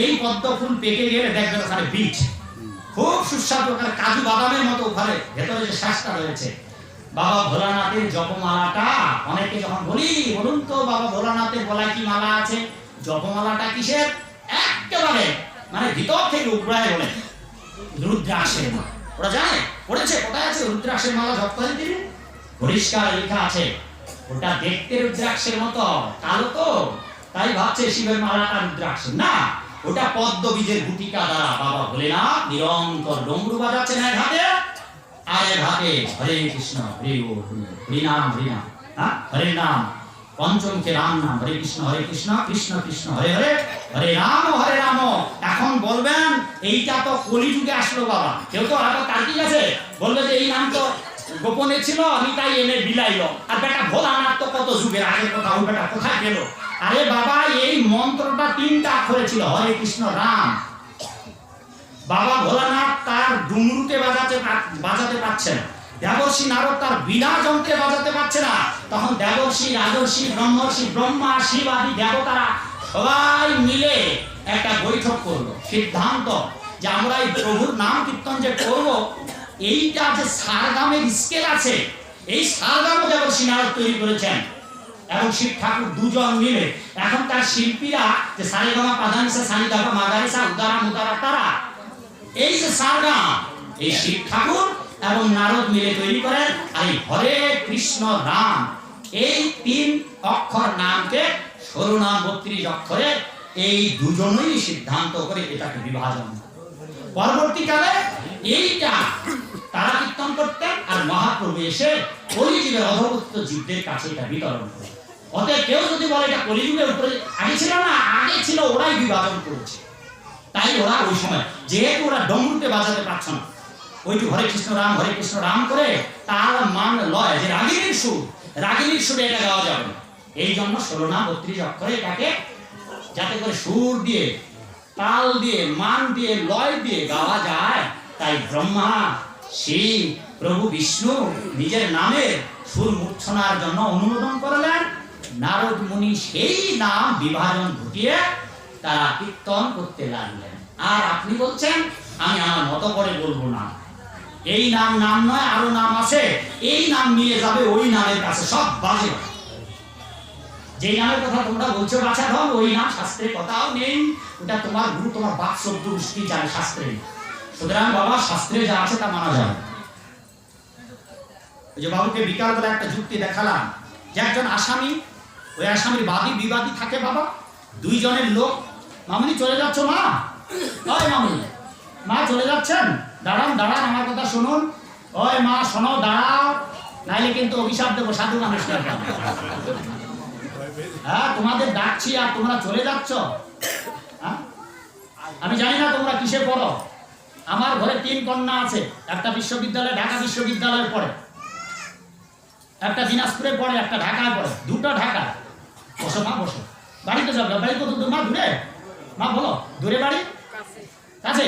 এই পদ্ম ফুল পেকে গেলে দেখবেন ওখানে বীজ খুব সুস্বাদু, ওখানে কাজু বাদামের মতো ওখানে ভেতরে যে শ্বাসটা রয়েছে। বাবা ভোলানাথের জপমালাটা অনেকে যখন বলি, বলুন তো বাবা ভোলানাথের গলায় কি মালা আছে? জপমালাটা কিসের? একেবারে মানে ভিতর থেকে উগ্রায় বলে রুদ্রাক্ষের মালা। ওরা জানে পড়েছে কোথায় আছে রুদ্রাক্ষের মালা জপ করেন তিনি? পরিষ্কার লেখা আছে। ওটা দেখতে রুদ্রাক্ষের মতো, কালো তো, তাই ভাবছে শিবের মালাটা রুদ্রাক্ষের না, ওটা পদ্ম বীজের গুটিকা দ্বারা বাবা ভোলেনাথ নিরন্তর ডমরু বাজাচ্ছেন এক হাতে, আর এক হাতে হরে কৃষ্ণ হরে হরিনাম হরিনাম, হ্যাঁ হরে নাম, পঞ্চমুখে রাম নাম, হরে কৃষ্ণ কৃষ্ণ কৃষ্ণ হরে হরে, হরে রাম। এখন বলবেন এইটা তো কলিযুগে আসলো বাবা। কেউ তো আরো তার্কি আছে, বলবে যে এই নাম তো গোপনে ছিল, আমি তাই এনে বিলাইলো। আর বেটা ভোলানাথ তো কত যুগের আগের কথা, ওই বেটা কোথায় গেল? আরে বাবা, এই মন্ত্রটা 3টা অক্ষরে ছিল, হরে কৃষ্ণ রাম। বাবা ভোলানাথ তার ডুমরুতে বাজাতে পারছে না, দেবর্ষি নারদ তার বিনা যন্ত্রে বাজাতে পারছে না। তখন দেবর্ষি, রাজর্ষি, ব্রহ্মর্ষি, ব্রহ্মা, শিব আদি দেবতারা সবাই মিলে একটা বৈঠক করলো। সিদ্ধান্ত যে আমরা এই প্রভুর নাম কীর্তন যে করবো, এইটা যে সারগামের স্কেল আছে, এই সারগামও দেবর্ষি নারদ তৈরি করেছেন এবং শিব ঠাকুর দুজন মিলে। এখনকার শিল্পীরা যে সারেগামা পাধানিসা সানিদাপা মাগারিসা উদারা মুদারা তারা, এই যে সারগাম, এই শিব ঠাকুর এবং নারদ মিলে তৈরি করেন। আর হরে কৃষ্ণ রাম এই 3 অক্ষর নামকে 16 নাম 32 অক্ষরে, এই দুজনই সিদ্ধান্ত করে এটাকে বিভাজন। পরবর্তীকালে এইটা তারা কীর্তন করতেন, আর মহাপ্রভু এসে কলিযুগের অধঃপতিত জীবদের কাছে এটা বিতরণ করে। অতএব কেউ যদি বলে এটা কলিযুগের উপরে আগে ছিল না, আগে ছিল, ওরাই বিভাজন করেছে। তাই ওরা ওই সময় যেহেতু ওরা ডমরুতে বাজাতে পারছে না, ওইটু হরে কৃষ্ণ রাম করে তার মান লয় যে রাগিনীর সুরে এটা গাওয়া যাবে না। এই জন্য 16 নাম 32 অক্ষরে এটাকে যাতে করে সুর দিয়ে, তাল দিয়ে, মান দিয়ে, লয় দিয়ে গাওয়া যায়, তাই ব্রহ্মা, শিব, প্রভু বিষ্ণু নিজের নামের সুর মূর্ছনার জন্য অনুমোদন করলেন। নারদ মুনি সেই নাম বিভাজন ঘটিয়ে তারা কীর্তন করতে লাগলেন। আর আপনি বলছেন আমি আমার মতো করে বলবো না, এই নাম নয়, আরো নাম আছে, এই নাম নিয়ে যাবে ওই নামের কাছে, সব বাজে। যে নামের কথা তোমরা বলছো বাছা ধর, ওই নাম শাস্ত্রে কথাও নেই, ওটা তোমার গুরু, তোমার বাপ শব্দ গোষ্ঠী জানে, শাস্ত্রে। সুতরাং বাবা শাস্ত্রে যা আছে তা মানা যাবে। ওই যে বাবুকে বিকালবেলা একটা যুক্তি দেখালাম যে একজন আসামি, ওই আসামির বাদী বিবাদী থাকে বাবা, 2 জনের লোক। মামুনি চলে যাচ্ছ মা? ওই মামুনি, মা চলে যাচ্ছেন? দাঁড়ান আমার কথা শুনুন। ওই মা শোনো, দাঁড়াও, নাইলে কিন্তু অভিশাপ দেবো সাধু মানুষের। হ্যাঁ তোমাদের ডাকছি আর তোমরা চলে যাচ্ছ। হ্যাঁ? আমি জানি না তোমরা কিসে পড়ো। আমার ঘরে 3 কন্যা আছে, একটা বিশ্ববিদ্যালয় ঢাকা বিশ্ববিদ্যালয়ে পড়ে, একটা দিনাজপুরে পড়ে, একটা ঢাকায় পড়ে, দুটো ঢাকা। বসো মা বসো, বাড়িতে যাবে। বাড়ি কত দূর মা? দূরে? মা বলো দূরে বাড়ি কাছে?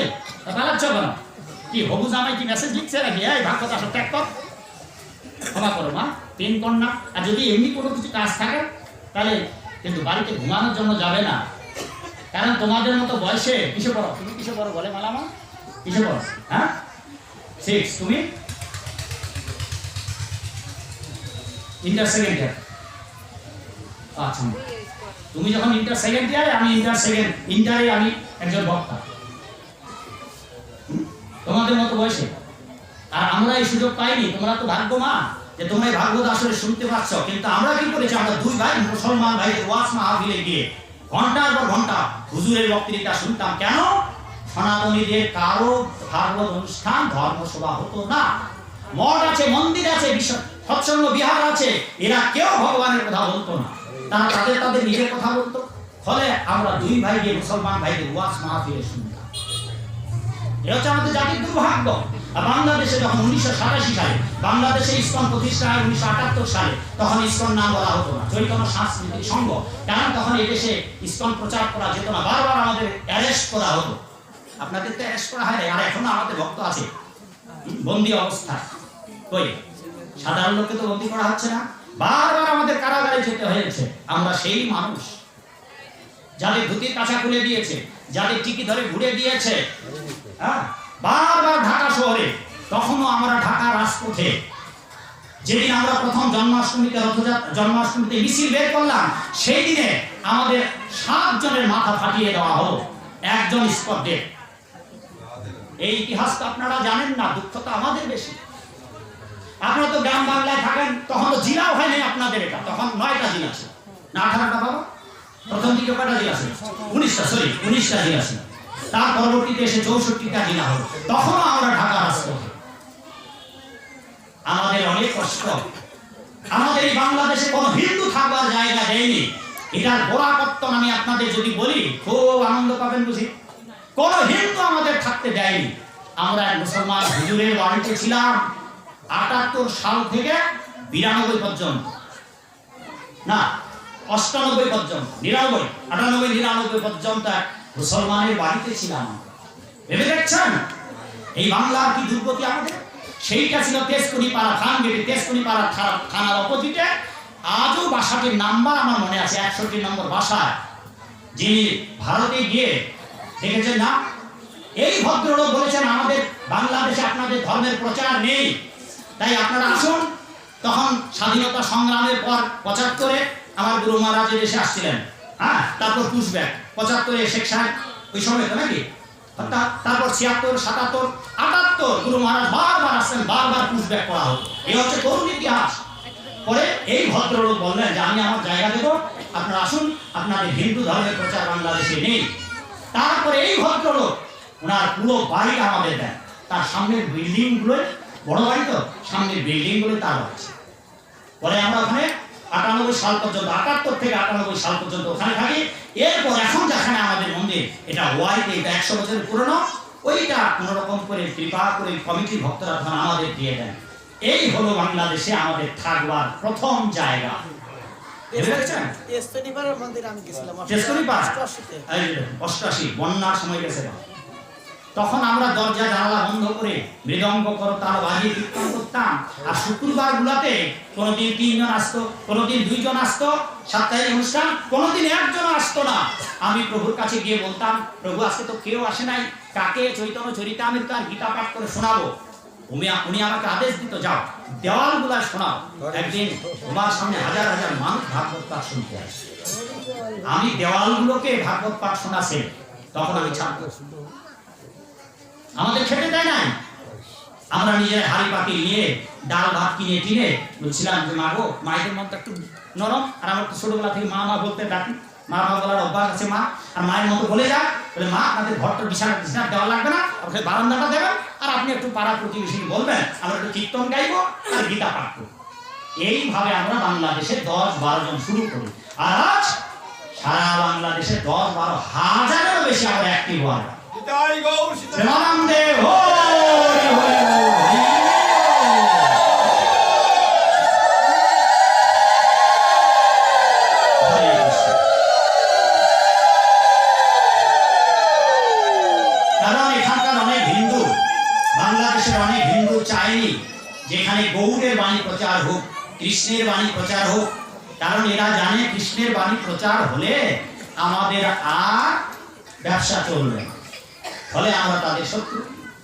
পালাচ্ছ কেন? কি হবু জামাই কি মেসেজ লিখছে নাকি? এই ভাগ কথা ত্যাগ কর, ক্ষমা করো মা। 3 কন্যা, আর যদি এমনি কোনো কিছু কাজ থাকে তাহলে কিন্তু বাড়িতে ঘুমানোর জন্য যাবে না, কারণ তোমাদের মতো বয়সে। কিসে পড়ো তুমি? কিসে পড়ো বলে মালামা? কিসে পড়ো? হ্যাঁ 6। তুমি ইন্টার সেকেন্ড ইয়ার। আচ্ছা, তুমি যখন ইন্টার সেকেন্ড ইয়ারে, আমি ইন্টারে আমি একজন বক্তা তোমাদের মতো বয়সে। আর আমরা এই সুযোগ পাইনি। তোমরা তো ভাগ্যবান যে তোমরা এই ভাগবত আসলে শুনতে পাচ্ছ। কিন্তু আমরা কি করেছি? আমরা 2 ভাই মুসলমান ভাইদের ওয়াজ মাহফিলে গিয়ে ঘন্টার পর ঘন্টা হুজুরের বক্তৃতা শুনতাম। কেন? সনাতনীদের কারো ভাগবত অনুষ্ঠান ধর্মসভা হতো না। মঠ আছে, মন্দির আছে, সৎসঙ্গ বিহার আছে, এরা কেউ ভগবানের কথা বলতো না। তারা তাদের নিজের কথা বলতো। ফলে আমরা 2 ভাই গিয়ে মুসলমান ভাইদের ওয়াজ মাহফিলে শুনতাম। এটা হচ্ছে আমাদের জাতির দুর্ভাগ্য। বাংলাদেশে যখন 1987 সালে বাংলাদেশে ইসকন প্রতিষ্ঠা হয়, 1978 সালে, তখন ইসকন নাম বলা হতো না, চৈতন্য সাংস্কৃতিক সংঘ। কারণ তখন এই দেশে ইসকন প্রচার করা যেত না, বারবার আমাদের অ্যারেস্ট করা হতো। আপনাদের তো অ্যারেস্ট করা হয়, আর এখনো আমাদের ভক্ত আছে বন্দী অবস্থায়। কই সাধারণ লোককে তো বন্দী করা হচ্ছে না, বারবার আমাদের কারাগারে যেতে হয়েছে। আমরা সেই মানুষ যাদের ধুতির কাছা খুলে দিয়েছে, যাদের টিকি ধরে ঘুরে দিয়েছে, হ্যাঁ, বারবার ঢাকা শহরে। তখনও আমরা ঢাকা রাজপথে, যেদিন আমরা প্রথম জন্মাষ্টমীতে মিছিল বের করলাম, সেই দিনে আমাদের 7 জনের মাথা ফাটিয়ে দেওয়া হলো, একজন স্পট ডেড। এই ইতিহাস তো আপনারা জানেন না, দুঃখ তো আমাদের বেশি। আপনারা তো গ্রাম বাংলায় থাকেন, তখন তো জেলাও হয়নি আপনাদের। এটা তখন 9টা জেলা ছিল না 18টা? বাবা প্রথম দিকে কয়টা জেলা ছিল? 19টা জেলা ছিল। তার পরবর্তীতে এসে 64টা জেলা হলো। তখনও আমরা ঢাকা রাজপথে। আমাদের অনেক কষ্ট। আমাদের এই বাংলাদেশে কোনো হিন্দু থাকবার জায়গা দেয়নি। এটার গোড়াপত্তন আমি আপনাদের যদি বলি খুব আনন্দ পাবেন বুঝি। কোন হিন্দু আমাদের থাকতে দেয়নি। আমরা মুসলমান হুজুরের বাড়িতে ছিলাম 78 সাল থেকে 92 পর্যন্ত, না 98 পর্যন্ত, 99, 98, 99 পর্যন্ত মুসলমানের বাড়িতে ছিলাম। ভেবে দেখছেন এই বাংলার কি দুর্গতি আমাদের? সেইটা ছিল তেজকুনিপাড়া থানগেটে, তেজকুনিপাড়া থানার অপোজিটে। আজও বাসাটির নাম্বার আমার মনে আছে, 61 নম্বর বাসায়। যিনি ভারতে গিয়ে দেখেছেন না, এই ভদ্রলোক বলেছেন আমাদের বাংলাদেশে আপনাদের ধর্মের প্রচার নেই, তাই আপনারা আসুন। তখন স্বাধীনতা সংগ্রামের পর 75-এ আমার গুরু মহারাজ দেশে আসছিলেন, হ্যাঁ, তারপর পুশব্যাক 75-এ শেখ সাহেব ওই সময় তো নাকি, তারপর 76, 77, 78 গুরু মহারাজ বারবার আসছেন, বারবার পুশব্যাক করা হতো। এই হচ্ছে করুণ ইতিহাস। পরে এই ভদ্রলোক বললেন যে আমি আমার জায়গা দেব, আপনারা আসুন, আপনাদের হিন্দু ধর্মের প্রচার বাংলাদেশে নেই। তারপরে এই ভদ্রলোক ওনার পুরো বাড়ি আমাদের দেন, তার সামনের বিল্ডিং গুলো, বড় বাড়ি তো, সামনের বিল্ডিং গুলো তার আছে। পরে আমরা ওখানে 98 সাল পর্যন্ত, 78 থেকে 98 সাল পর্যন্ত ওখানে থাকি। এরপর এখন যেখানে আমাদের মন্দির, এটা ওয়াইতে, এটা 100 বছরের পুরনো, ওইটা কোন রকম করে কৃপা করে কমিটির ভক্তরা তখন আমাদের দিয়ে দেন। এই হলো বাংলাদেশে আমাদের থাকবার প্রথম জায়গা। বন্যার সময় গেছে, তখন আমরা দরজা জানালা বন্ধ করে মৃদঙ্গ করতাল বাজিয়ে কীর্তন করতাম। আর শুক্রবার গুলাতে কোনোদিন 3 জন আসতো, কোনোদিন 2 জন আসতো, সাপ্তাহিক অনুষ্ঠান কোনোদিন 1 জন আসতো না। আমি প্রভুর কাছে গিয়ে বলতাম, প্রভু আজকে তো কেউ আসে নাই, কাকে চৈতন্য চরিতামৃত আর গীতা পাঠ করে শোনাবো? উনি আমাকে আদেশ দিত, যাও দেওয়ালগুলা শোনাও। একদিন তোমার সামনে হাজার হাজার মানুষ ভাগবত পাঠ শুনতে আসে। আমি দেওয়ালগুলোকে ভাগবত পাঠ শোনাছে, তখন আমি ছাত্র, আমাদের খেতে দেয় নাই। আমরা নিজের হাড়ি পাতি নিয়ে ডাল ভাত কিনে কিনে বলছিলাম যে মা গো, মায়েদের মনটা একটু নরম, আর আমার তো ছোটবেলা থেকে মা মা বলতে ডাকি, মা মা বলার অভ্যাস আছে মা, আর মায়ের মতো বলে যায়, বলে মা আপনাদের ঘরটা বিছানা দেওয়া লাগবে না, আপনাদের বারান্দাটা দেবেন, আর আপনি একটু পাড়া প্রতিবেশী বলবেন, আমরা একটু কীর্তন গাইবো আর গীতা পাঠ করবো। এইভাবে আমরা বাংলাদেশে 10-12 জন শুরু করি। আর আজ সারা বাংলাদেশে 10-12 হাজারেরও বেশি আমরা অ্যাক্টিভ হওয়ার প্রেমানন্দে হরি হরি হরি। কারণ এখানকার অনেক হিন্দু, বাংলাদেশের অনেক হিন্দু চায়নি যেখানে গৌড়ের বাণী প্রচার হোক, কৃষ্ণের বাণী প্রচার হোক। কারণ এরা জানে কৃষ্ণের বাণী প্রচার হলে আমাদের আর ব্যবসা চলবে না, ফলে আমরা তাদের শত্রু।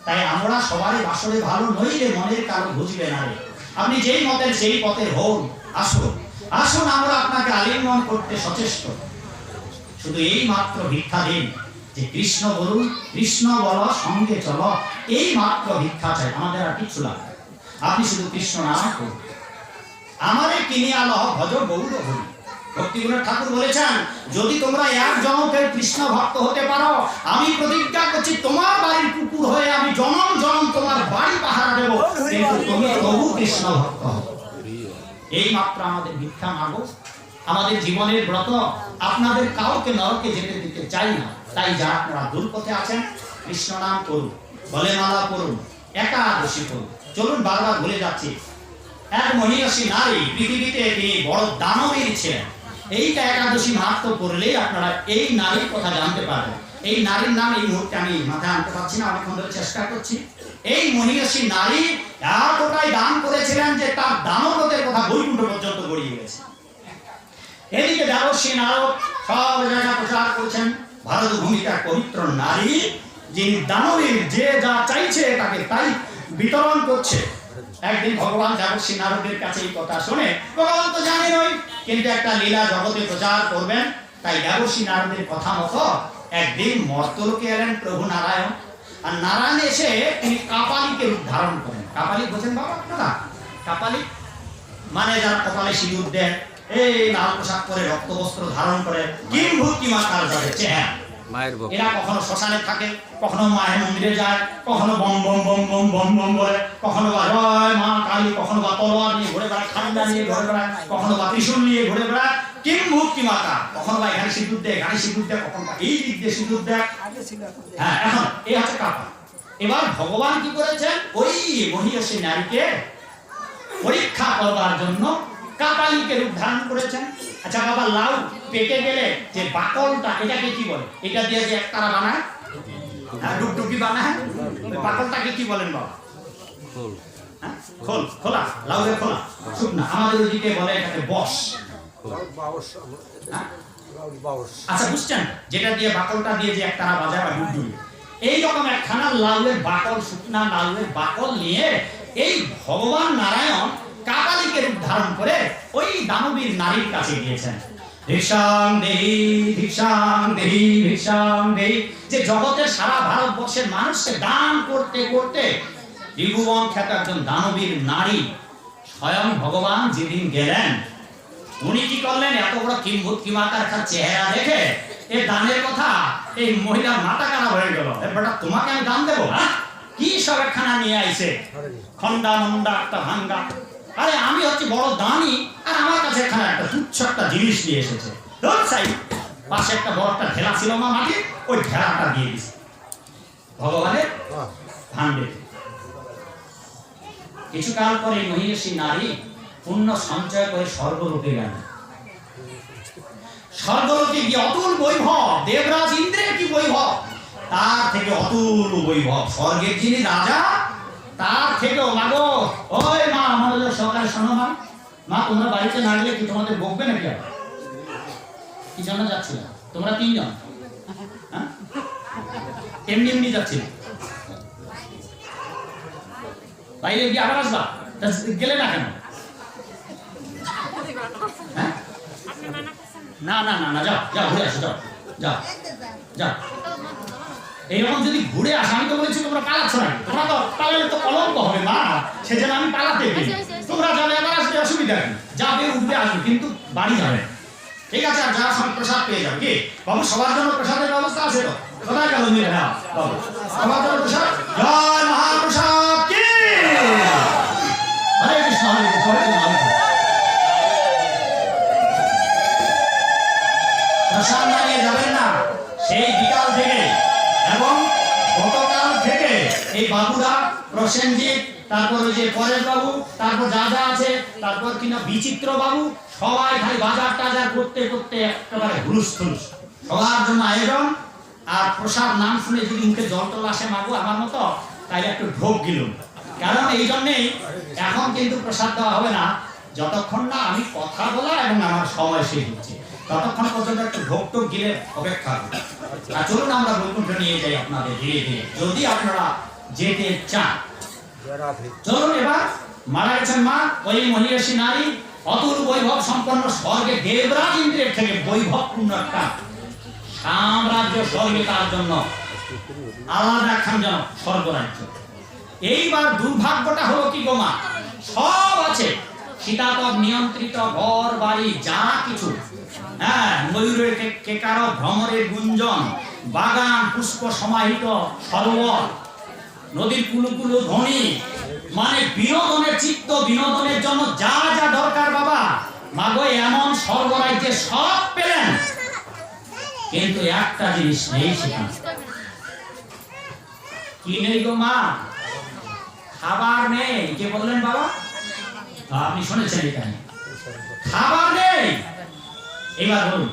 তাই আমরা সবাই বাসরে ভালো নইলে মনের কারো বুঝবে না রে। আপনি যেই মতের সেই পথের হন, আসুন আসুন, আমরা আপনাকে আলিঙ্গন করতে সচেষ্ট। শুধু এই মাত্র ভিক্ষা দিন যে কৃষ্ণ বলুন, কৃষ্ণ বল, সঙ্গে চলো, এই মাত্র ভিক্ষা চাই, আমাদের আর কিছু লাগবে। আপনি শুধু কৃষ্ণ নাম করুন। আমারে কিনিয়া লহ ভজ গৌর হরি। ভক্তিগুণের ঠাকুর বলেছেন, যদি তোমরা এক জনকের কৃষ্ণ ভক্ত হতে পারো, আমি প্রতিজ্ঞা করছি তোমার বাড়ির কুকুর হয়ে আমি জনম জনম তোমার বাড়ি পাহারা দেব, কিন্তু তুমি তবু কৃষ্ণ ভক্ত হও। এই মাত্র আমাদের ভিক্ষা মাগো। আমাদের জীবনের ব্রত, আপনাদের কাউকে নরকে যেতে দিতে চাই না। তাই যা আপনারা দুর্পথে আছেন, কৃষ্ণ নাম করুন, বলে মালা করুন, একাদশী করুন। চলুন, বারবার ভুলে যাচ্ছি, এক মহিষী নারী, পৃথিবীতে তিনি বড় দানবীর ছিলেন। এইটা একাদশী মাহাত্ম্য করলেই আপনারা এই নারীর কথা জানতে পারবেন। এই নারীর নাম এই মুহূর্তে আমি মাথায় আনতে পারছি না, অনেকক্ষণ ধরে চেষ্টা করছি। এই মহিষী নারী এতটাই দান করেছিলেন যে তার দানবদের কথা বৈকুণ্ঠ পর্যন্ত গড়িয়ে গেছে। এদিকে দেবর্ষী নারদ সব জায়গায় প্রচার করছেন ভারত ভূমিকা পবিত্র নারী, যিনি দানবীর, যে যা চাইছে তাকে তাই বিতরণ করছে। একদিন ভগবান দেবর্ষী নারদের কাছে এই কথা শুনে, ভগবান তো জানেনই, কিন্তু একটা লীলা জগতে প্রচার করবেন, তাই দেবর্ষী নারদের কথা মতো একদিন মর্তলোকে এলেন প্রভু নারায়ণ। আর নারায়ণ এসে তিনি কাপালিকে রূপ ধারণ করেন। কাপালিক বোঝেন বাবা আপনারা? কাপালিক মানে যারা কপালে সিঁদুর দেন, এই লাল পোশাক পরে, রক্ত বস্ত্র ধারণ করে, কিংভূতি মাতার যাদের চেহারা। এরা কখনো শ্মশানে থাকে, কখনো মায়ের মন্দিরে যায়, কখনো বম বম বম বম বম বম বলে, কখনো বা জয় মা কালী, কখনো বা তলোয়ার নিয়ে ঘুরে বেড়ায়, খান্ডা নিয়ে ঘুরে বেড়ায়, কখনো বা ত্রিশূল নিয়ে ঘুরে বেড়ায়, কিংভূতি মাতা। কখনো বা এখানে সিঁদুর দেয়, গাড়ি সিঁদুর দেয়, কখনো বা এই দিক দিয়ে সিঁদুর দেয়। হ্যাঁ, এখন এই হচ্ছে কাপা। এবার ভগবান কি করেছেন, ওই মহিষী নারীকে পরীক্ষা করবার জন্য কাপালিকে রূপ ধারণ করেছেন। আচ্ছা বাবা, লাউ পেকে গেলে যে বাকলটা, এটাকে কি বলে? এটা দিয়ে যে একতারা বানায়, ডুকডুকি বানায়, বাকলটাকে কি বলেন বাবা? খোল, খোলা, লাউয়ের খোলা, শুকনা। আমাদের ওইদিকে বলে এটাকে বস। আচ্ছা বুঝছেন, যেটা দিয়ে বাকলটা দিয়ে যে একতারা বাজায় বা ডুকডুকি, এইরকম একখানা লাউয়ের বাকল, শুকনা লাউয়ের বাকল নিয়ে এই ভগবান নারায়ণ কাপালিকে রূপ ধারণ করে ওই দানবীর নারীর কাছে গিয়েছেন। ভিক্ষাং দেহি, ভিক্ষাং দেহি, ভিক্ষাং দেহি। যে জগতের সারা ভারতবর্ষের মানুষকে দান করতে করতে ত্রিভুবন খ্যাত একজন দানবীর নারী স্বয়ং ভগবান যেদিন গেলেন, উনি কি করলেন, এত বড় কিম্ভূত কিমাকার চেহারা দেখে এই দানের কথা এই মহিলার মাথা খারাপ হয়ে গেল। বেটা, তোমাকে আমি দান দেবো? হ্যাঁ, কি সব একখানা নিয়ে আইছে, খন্ডা মন্ডা একটা ভাঙ্গা। আরে আমি হচ্ছে বড় দানি, আর আমার কাছে এখানে একটা তুচ্ছ একটা জিনিস নিয়ে এসেছে। পাশে একটা বড় একটা ঢেলা ছিল মা মাটি, ওই ঢেলাটা দিয়ে দিছে ভগবানের ভান্ডে। কিছুকাল পরে মহিষী নারী পুণ্য সঞ্চয় করে স্বর্গলোকে গেল। স্বর্গলোকে গিয়ে অতুল বৈভব, দেবরাজ ইন্দ্রের কি বৈভব, তার থেকে অতুল বৈভব। স্বর্গের যিনি রাজা, তার থেকেও মাগো, ওই মা আমাদের সরকারের শোনো মা, মা তোমরা বাড়িতে না গেলে কি তোমাদের বকবে নাকি? কি জন্য যাচ্ছিল তোমরা তিনজন? এমনি এমনি যাচ্ছিল, বাইরে গিয়ে আবার আসবা, গেলে না কেন? না না না না, যাও যাও, ঘুরে আসো, যাও যাও যাও। এইরকম যদি ঘুরে আসে, আমি তো বলেছি তোমরা পালাচ্ছ না, তোমরা তো পালালে তো কলঙ্ক হবে মা, সেজন্য আমি পালাতে দিই। তোমরা যাবে, আবার আসবে, অসুবিধা নেই, যাবে উঠবে আসবে, কিন্তু বাড়ি যাবে, ঠিক আছে? আর যারা সব প্রসাদ পেয়ে যাবে। কি বাবু, সবার জন্য প্রসাদের ব্যবস্থা আছে তো? কোথায় গেল মিলে? হ্যাঁ বাবু, সবার জন্য প্রসাদ। জয় মহাপ্রসাদ কি, হরে কৃষ্ণ হরে কৃষ্ণ হরে কৃষ্ণ। প্রসাদ না নিয়ে যাবেন না। সেই বিকাল থেকে এবং গতকাল থেকে এই বাবুরা, প্রসেনজিৎ, তারপর ওই যে পরেশ বাবু, তারপর যা যা আছে, তারপর কিনা বিচিত্র বাবু, সবাই খালি বাজার টাজার করতে করতে একেবারে হুলুস থুলুস। সবার জন্য আয়োজন। আর প্রসাদ নাম শুনে যদি মুখে জল টল আসে মাগো আমার মতো, তাইলে একটু ঢোক গিলুন। কারণ এই জন্যেই এখন কিন্তু প্রসাদ দেওয়া হবে না, যতক্ষণ না আমি কথা বলা এবং আমার সময় শেষ হচ্ছে ততক্ষণ পর্যন্ত একটু ঢোক টোক গিলে অপেক্ষা করুন। আর চলুন আমরা বৈকুণ্ঠ নিয়ে যাই আপনাদের ধীরে ধীরে, যদি আপনারা যেতে চান। চলুন এবার মারা গেছেন মা, ওই মহিষী নারী অতুল বৈভব সম্পন্ন স্বর্গে দেবরাজ ইন্দ্রের থেকে বৈভবপূর্ণ একটা সাম্রাজ্য স্বর্গে তার জন্য আলাদা একখান যেন স্বর্গরাজ্য। এইবার দুর্ভাগ্যটা হলো কি গো মা, সব আছে শীতাতপ নিয়ন্ত্রিত ঘর বাড়ি যা কিছু, হ্যাঁ, ময়ূরের কেকার ভ্রমরের গুঞ্জন, বাগান পুষ্প সমাহিত সরোবর, নদীর কুলুকুলু ধ্বনি, মানে বিনোদনের চিত্ত বিনোদনের জন্য যা যা দরকার বাবা মাগো এমন স্বর্গরাজ্যে সব পেলেন, কিন্তু একটা জিনিস নেই সেখানে। কি নেই গো মা? খাবার নেই। কে বললেন বাবা? আপনি শুনেছেন এখানে খাবার নেই। এবার বলুন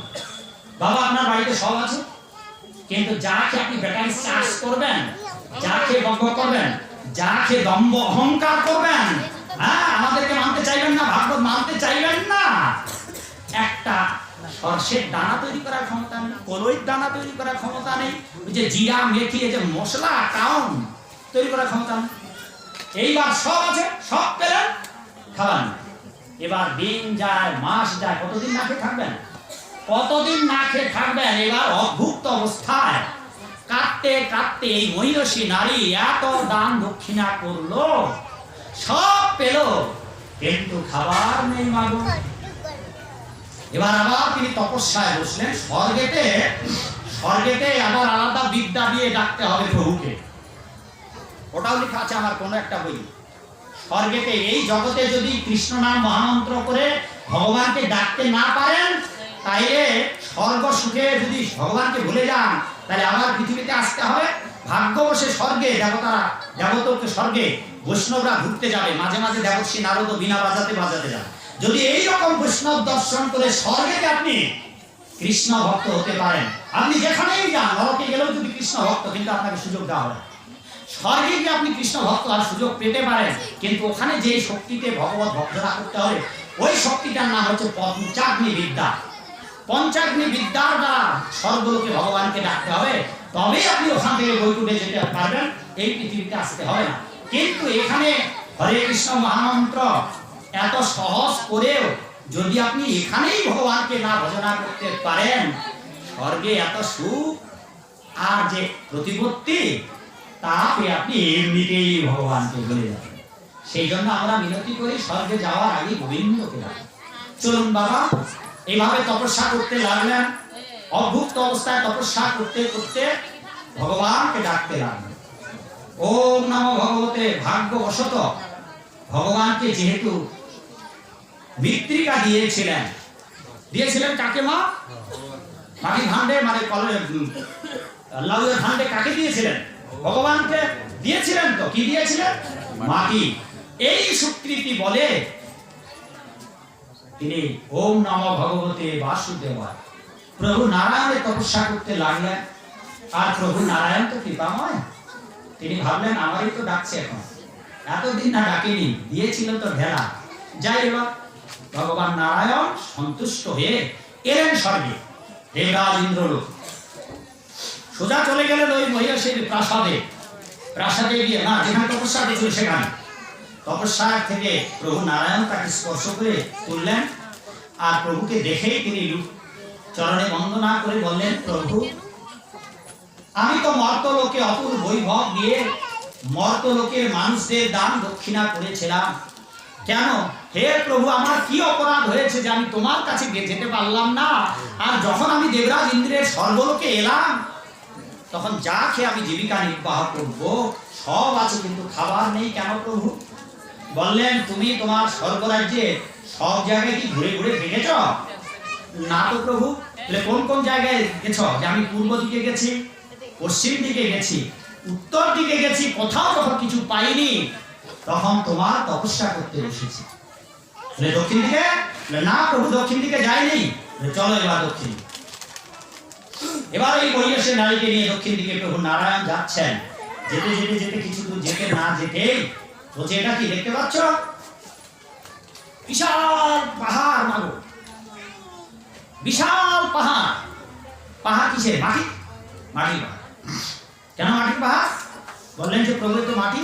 বাবা, আপনার বাড়িতে সব আছে, কিন্তু যা খেয়ে আপনি ব্যাটারি চার্জ করবেন, যা খেয়ে বক করবেন, যা খেয়ে দম্ভ অহংকার করবেন, হ্যাঁ, আমাদেরকে মানতে চাইবেন না, ভাগবত মানতে চাইবেন না, একটা সরষের দানা তৈরি করার ক্ষমতা নেই, কলইর দানা তৈরি করার ক্ষমতা নেই, ওই যে জিরা মেথি এই যে মশলা কাউন তৈরি করার ক্ষমতা নেই। এইবার সব আছে, সব পেলেন, খাবার নেই। এবার দিন যায়, মাস যায়, কতদিন না খেয়ে থাকবেন? কতদিন না খেয়ে থাকবেন? এবার অদ্ভুত অবস্থায় কাঁদতে কাঁদতে এই মহিষী নারী এত দান দক্ষিণা করলো, সব পেল, কিন্তু খাবার নেই মাগো। এবার আবার তিনি তপস্যায় বসলেন। স্বর্গেতে আবার আলাদা বিদ্যা দিয়ে ডাকতে হবে প্রভুকে। ওটাও লেখা আছে আমার কোনো একটা বই। স্বর্গেতে এই জগতে যদি কৃষ্ণ নাম মহামন্ত্র করে ভগবানকে ডাকতে না পারেন, তাইলে স্বর্গ সুখে যদি ভগবানকে ভুলে যান, তাহলে আবার পৃথিবীতে আসতে হবে। ভাগ্যবশে স্বর্গে দেবতাকে স্বর্গে বৈষ্ণবরা ঘুরতে যাবে, মাঝে মাঝে দেবর্ষি নারদ বিনা বাজাতে বাজাতে যাবে। যদি এই রকম বৈষ্ণব দর্শন করে স্বর্গেতে আপনি কৃষ্ণ ভক্ত হতে পারেন, আপনি যেখানেই যান, নরকে গেলেও যদি কৃষ্ণ ভক্ত, কিন্তু আপনাকে সুযোগ দেওয়া হবে। স্বর্গে গিয়ে আপনি কৃষ্ণ ভক্ত আর সুযোগ পেতে পারেন, কিন্তু ওখানে যে শক্তিতে ভগবত ভক্তরা করতে হবে, ওই শক্তিটার নাম হচ্ছে পঞ্চাগ্নি বিদ্যা। পঞ্চাগ্নি বিদ্যার দ্বারা স্বর্গলোকে ভগবানকে ডাকতে হবে, তবেই আপনি ওখান থেকে বৈকুণ্ঠে যেতে পারবেন, এই পৃথিবীতে আসতে হবে না। কিন্তু এখানে হরে কৃষ্ণ মহামন্ত্র এত সহজ করেও যদি আপনি এখানেই ভগবানকে না ভজনা করতে পারেন, স্বর্গে এত সুখ আর যে প্রতিপত্তি, তাতে আপনি এমনিতেই ভগবানকে ভুলে যাবেন। সেই জন্য আমরা মিনতি করি স্বর্গে যাওয়ার আগে গোবিন্দকে ডাকি। চলুন বাবা, এইভাবে তপস্যা করতে লাগলেন। অভুক্ত অবস্থায় তপস্যা করতে করতে ভগবানকে ডাকতে লাগলেন। ওম নমো ভগবতে। ভাগ্যবশত ভগবানকে যেহেতু মৃত্তিকা দিয়েছিলেন কাকে মা? মাটির ভান্ডে, মানে লাউয়ের ভান্ডে কাকে দিয়েছিলেন? ভগবানকে দিয়েছিলেন। তো কি দিয়েছিলেন? মাটি। এই স্বীকৃতি বলে তিনি ওম নমো ভগবতে বাসুদেবায় প্রভু নারায়ণের তপস্যা করতে লাগলেন। আর প্রভু নারায়ণ তো কৃপাময়, তিনি ভাবলেন আমারই তো ডাকছে, এখন এতদিন না ডাকেনি, দিয়েছিল তো ঢেলা, যাই এবার। ভগবান নারায়ণ সন্তুষ্ট হয়ে এলেন স্বর্গে, দেবরাজ ইন্দ্রলোক। সোজা চলে গেলেন ওই মহিষীর প্রাসাদে গিয়ে, না, যেখানে তপস্যা করেছিল সেখানে। তপস্যার থেকে প্রভু নারায়ণ তাকে স্পর্শ করে তুললেন। আর প্রভুকে দেখেই তিনি চরণে বন্দনা করে বললেন, প্রভু, আমি তো মর্তলোকে অতুল বৈভব দিয়ে মর্তলোকের মানুষদের দান দক্ষিণা করেছিলাম, কেন হে প্রভু, আমার কি অপরাধ হয়েছে যে আমি তোমার কাছে যেতে পারলাম না? আর যখন আমি দেবরাজ ইন্দ্রের স্বর্গলোকে এলাম, তখন যা খেয়ে আমি জীবিকা নির্বাহ করব সব আছে, কিন্তু খাবার নেই কেন প্রভু? বললেন, তুমি তোমার স্বর্গরাজ্যে সব জায়গায় কি ঘুরে ঘুরে দেখেছ? না তো প্রভু, তাহলে কোন কোন জায়গায় গেছো? যে আমি পূর্ব দিকে গেছি, পশ্চিম দিকে গেছি, উত্তর দিকে গেছি, কোথাও যখন কিছু পাইনি তখন তোমার তপস্যা করতে বসেছি। তাহলে দক্ষিণ দিকে? না প্রভু দক্ষিণ দিকে যায়নি। চলো এবার দক্ষিণ দিকে। এবার এই বৈদেশে নারীকে নিয়ে দক্ষিণ দিকে প্রভু নারায়ণ যাচ্ছেন। যেতে যেতে যেতে কিছু দূর যেতে না যেতেই বলছে, এটা কি দেখতে পাচ্ছ? বিশাল পাহাড় মাগো, বিশাল পাহাড়। পাহাড় কিসের? মাটি, মাটির পাহাড়। কেন মাটির পাহাড়? বললেন যে প্রভু তো মাটি,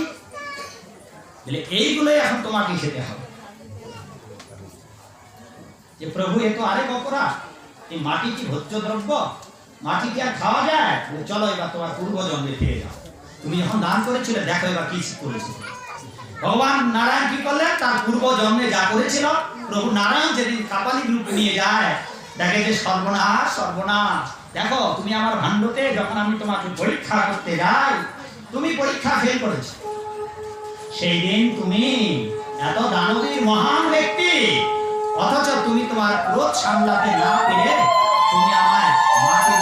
বলে এইগুলোই এখন তোমাকে খেতে হবে। যে প্রভু এ তো আরেক অপরাধ, এই মাটি কি ভোজ্য দ্রব্য? মাটি কি আর খাওয়া যায়? চলো এবার তোমার পূর্ব জন্মে ফিরে যাও। তুমি যখন দান করেছিলে দেখো এবার কি করেছিল। ভগবান নারায়ণ কি করলেন? তার পূর্ব জন্মে যা করেছিল, প্রভু নারায়ণ যেদিন কাপালি রূপে নিয়ে যায়, দেখে যে সর্বনাশ সর্বনাশ। দেখো তুমি আমার ভাণ্ডতে যখন আমি তোমাকে পরীক্ষা করতে যাই, তুমি পরীক্ষা ফেল করেছো। সেই দিন তুমি এত দানবীর মহান ব্যক্তি, অথচ তুমি তোমার ক্রোধ সামলাতে না পেরে তুমি আমায় মাটির